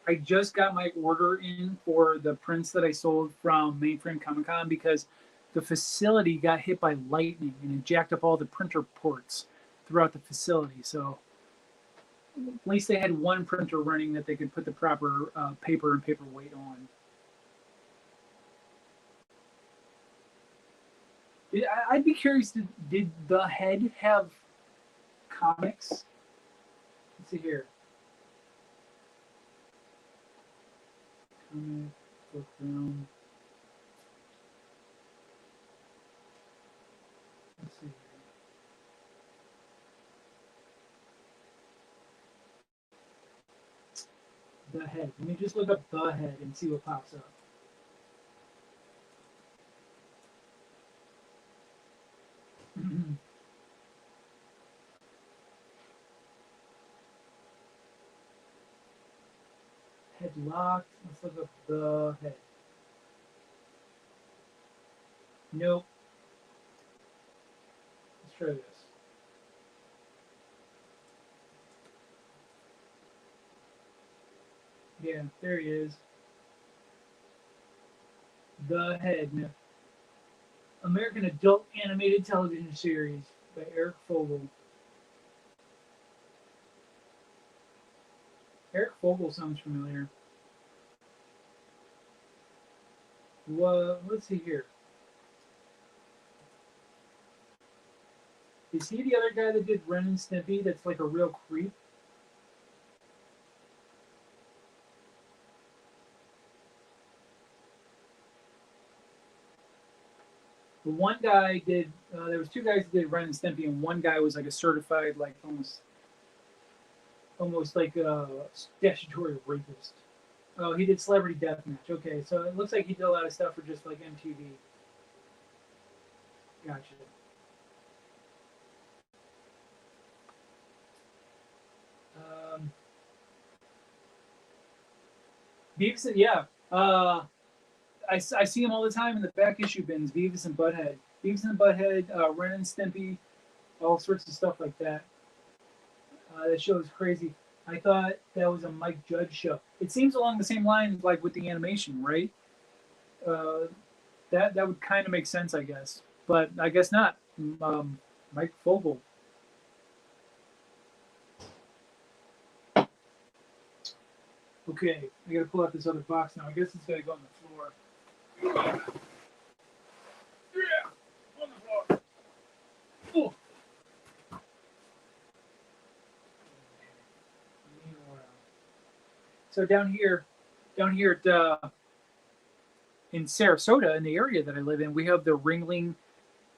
I just got my order in for the prints that I sold from Mainframe Comic Con because the facility got hit by lightning and it jacked up all the printer ports throughout the facility. So at least they had one printer running that they could put the proper paper and paperweight on. I'd be curious, did The Head have comics? Let's see here. Comic book room. Let's see here. The Head. Let me just look up The Head and see what pops up. Head locked. Let's look up The Head. Nope. Let's try this. Yeah, there he is. The Head. American Adult Animated Television Series by Eric Fogel. Eric Fogel sounds familiar. Well, let's see here. Is he the other guy that did Ren and Stimpy that's like a real creep? The one guy did, there was two guys that did Ren and Stimpy, and one guy was like a certified, like almost like a statutory rapist. Oh, he did Celebrity Deathmatch. Okay, so it looks like he did a lot of stuff for just like MTV. Gotcha. Beavis, yeah. I see him all the time in the back issue bins. Beavis and Butthead. Beavis and Butthead, Ren and Stimpy, all sorts of stuff like that. That show is crazy. I thought that was a Mike Judge show. It seems along the same lines, like with the animation, right? That would kind of make sense, I guess, but I guess not. Mike Fogel. Okay, I gotta pull out this other box now. I guess it's gotta go on the floor. Yeah, on the floor. Oh. So down here at in Sarasota, in the area that I live in, we have the Ringling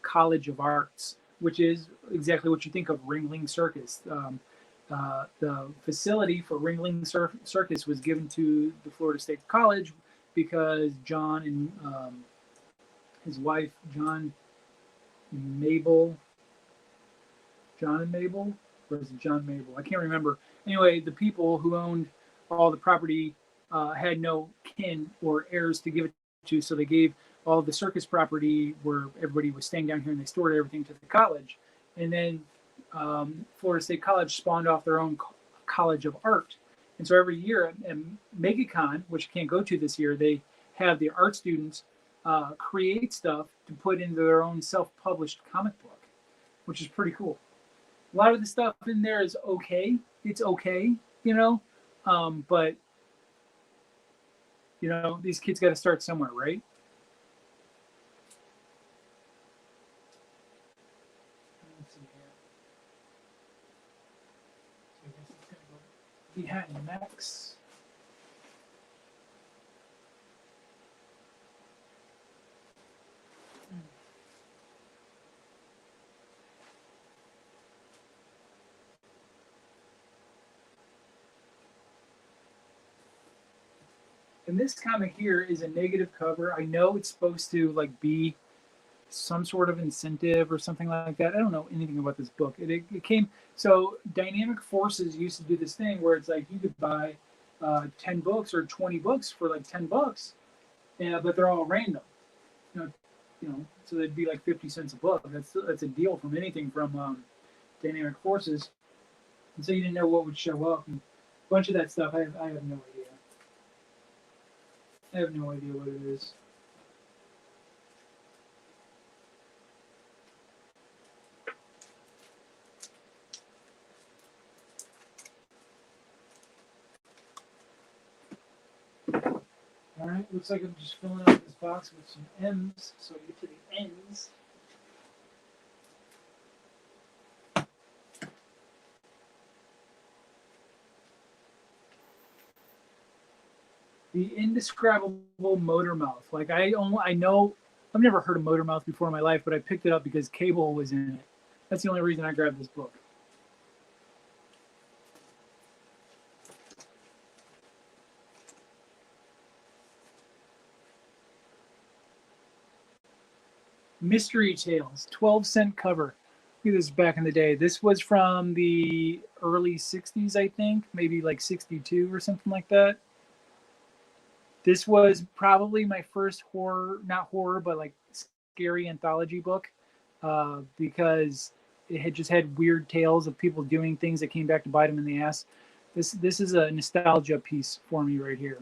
College of Arts, which is exactly what you think of Ringling Circus. The facility for Ringling Circus was given to the Florida State College because John and his wife, John and Mabel, or is it John Mabel? I can't remember. Anyway, the people who owned all the property had no kin or heirs to give it to, so they gave all the circus property where everybody was staying down here, and they stored everything to the college. And then Florida State College spawned off their own College of Art. And so every year at MegaCon, which I can't go to this year, they have the art students create stuff to put into their own self-published comic book, which is pretty cool. A lot of the stuff in there is okay. It's okay, but these kids got to start somewhere, right? Let's see here. So I guess it's going to go behind Max. And this comic here is a negative cover. I know it's supposed to like be some sort of incentive or something like that. I don't know anything about this book. It came, so Dynamic Forces used to do this thing where it's like you could buy 10 books or 20 books for like $10, but they're all random. So they'd be like 50 cents a book. That's a deal from anything from Dynamic Forces. And so you didn't know what would show up. And a bunch of that stuff, I have no idea. I have no idea what it is. right, looks like I'm just filling out this box with some M's, so I get to the ends. The indescribable motor mouth. Like I know I've never heard of motor mouth before in my life, but I picked it up because Cable was in it. That's the only reason I grabbed this book. Mystery Tales, 12-cent cover. Look at this back in the day. This was from the early 60s, I think, maybe like 62 or something like that. This was probably my first horror, not horror, but like scary anthology book because it had just had weird tales of people doing things that came back to bite them in the ass. This is a nostalgia piece for me right here.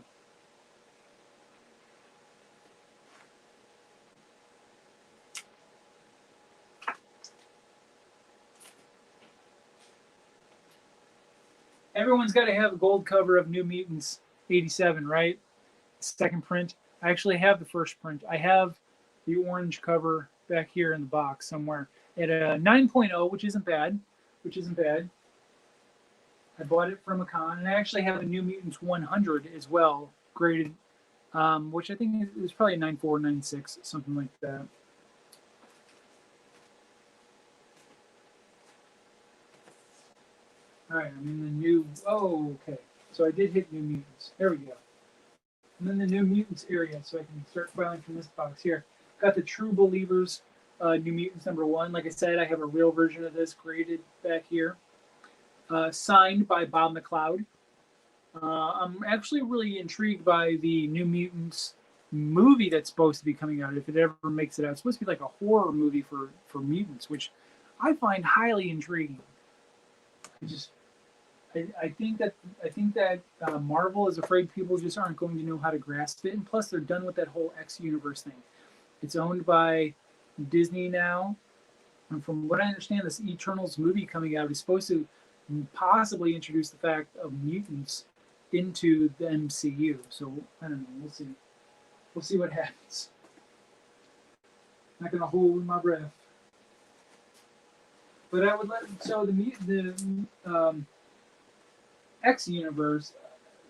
Everyone's got to have a gold cover of New Mutants 87, right? Second print. I actually have the first print. I have the orange cover back here in the box somewhere at a 9.0, which isn't bad. I bought it from a con, and I actually have a New Mutants 100 as well, graded, which I think is probably a 9.4, 9.6, something like that. All right, I'm in the new. Oh, okay. So I did hit New Mutants. There we go. I'm in the New Mutants area, so I can start filing from this box here. Got the True Believers New Mutants #1. Like I said, I have a real version of this graded back here. Signed by Bob McLeod. I'm actually really intrigued by the New Mutants movie that's supposed to be coming out, if it ever makes it out. It's supposed to be like a horror movie for mutants, which I find highly intriguing. I think that Marvel is afraid people just aren't going to know how to grasp it, and plus they're done with that whole X universe thing. It's owned by Disney now, and from what I understand, this Eternals movie coming out is supposed to possibly introduce the fact of mutants into the MCU. So I don't know. We'll see. We'll see what happens. Not gonna hold my breath. But I would let the X universe,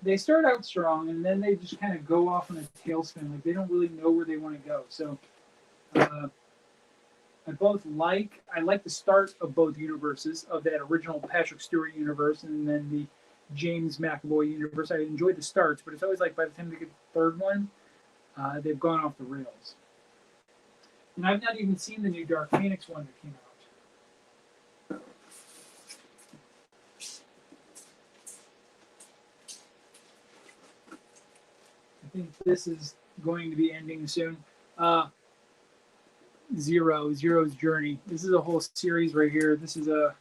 they start out strong and then they just kind of go off in a tailspin. Like they don't really know where they want to go. So I like the start of both universes, of that original Patrick Stewart universe and then the James McAvoy universe. I enjoyed the starts, but it's always like by the time they get the third one, they've gone off the rails. And I've not even seen the new Dark Phoenix one that came out. I think this is going to be ending soon. Zero's Journey. This is a whole series right here. This is a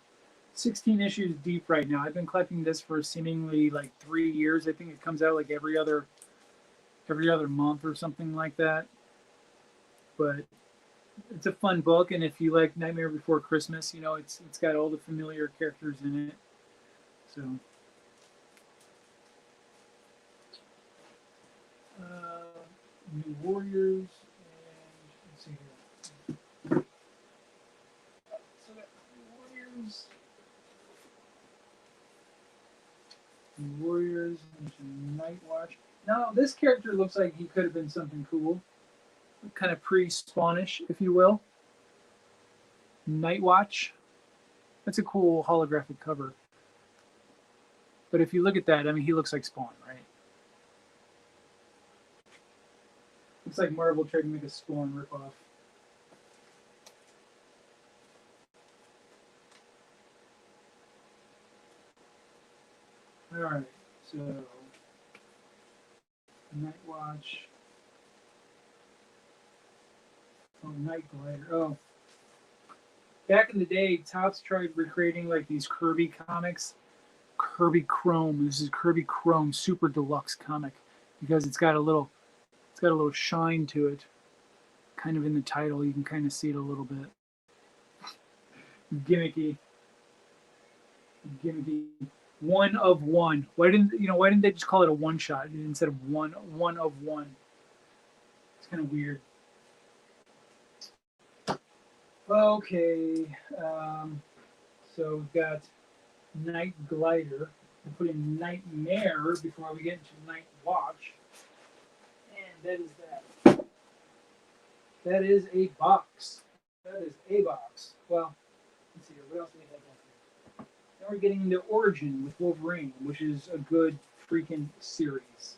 16 issues deep right now. I've been collecting this for seemingly like 3 years. I think it comes out like every other month or something like that. But it's a fun book, and if you like Nightmare Before Christmas, it's got all the familiar characters in it. So New Warriors, and let's see here. So that New Warriors, and Nightwatch. Now this character looks like he could have been something cool, kind of pre-Spawnish, if you will. Nightwatch. That's a cool holographic cover. But if you look at that, I mean, he looks like Spawn, right? Looks like Marvel tried to make a Spawn ripoff. All right, so Nightwatch. Oh, Night Glider. Oh, back in the day, Topps tried recreating like these Kirby comics. Kirby Chrome. This is Kirby Chrome Super Deluxe comic because it's got a little shine to it. Kind of in the title, you can kind of see it a little bit. Gimmicky. One of one. Why didn't they just call it a one shot instead of one of one? kind of weird. Okay, so we've got Night Glider. We'll put in Nightmare before we get into Nightwatch. And that is that. That is a box. That is a box. Well, let's see here. What else do we have up here? Now we're getting into Origin with Wolverine, which is a good freaking series.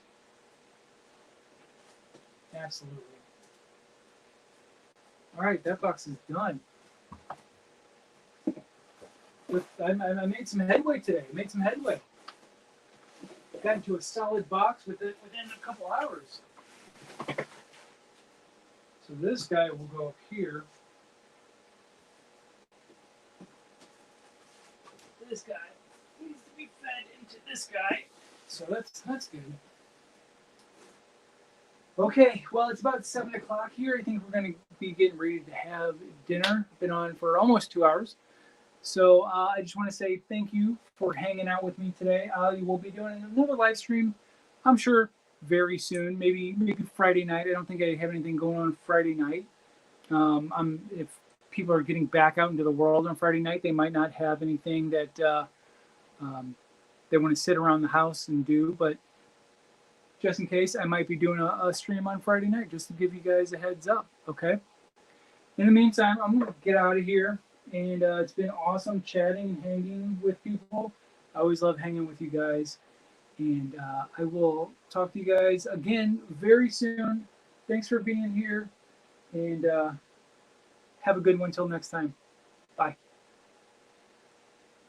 Absolutely. All right, that box is done. I made some headway today. Got into a solid box within a couple hours. So this guy will go up here. This guy needs to be fed into this guy. So that's good. Okay, well, it's about 7 o'clock here. I think we're going to be getting ready to have dinner. Been on for almost 2 hours. So I just want to say thank you for hanging out with me today. We'll be doing another live stream, I'm sure, very soon. Maybe Friday night. I don't think I have anything going on Friday night. If people are getting back out into the world on Friday night, they might not have anything that they want to sit around the house and do. But just in case, I might be doing a stream on Friday night just to give you guys a heads up, okay? In the meantime, I'm going to get out of here. And it's been awesome chatting and hanging with people. I always love hanging with you guys. And I will talk to you guys again very soon. Thanks for being here. And have a good one till next time.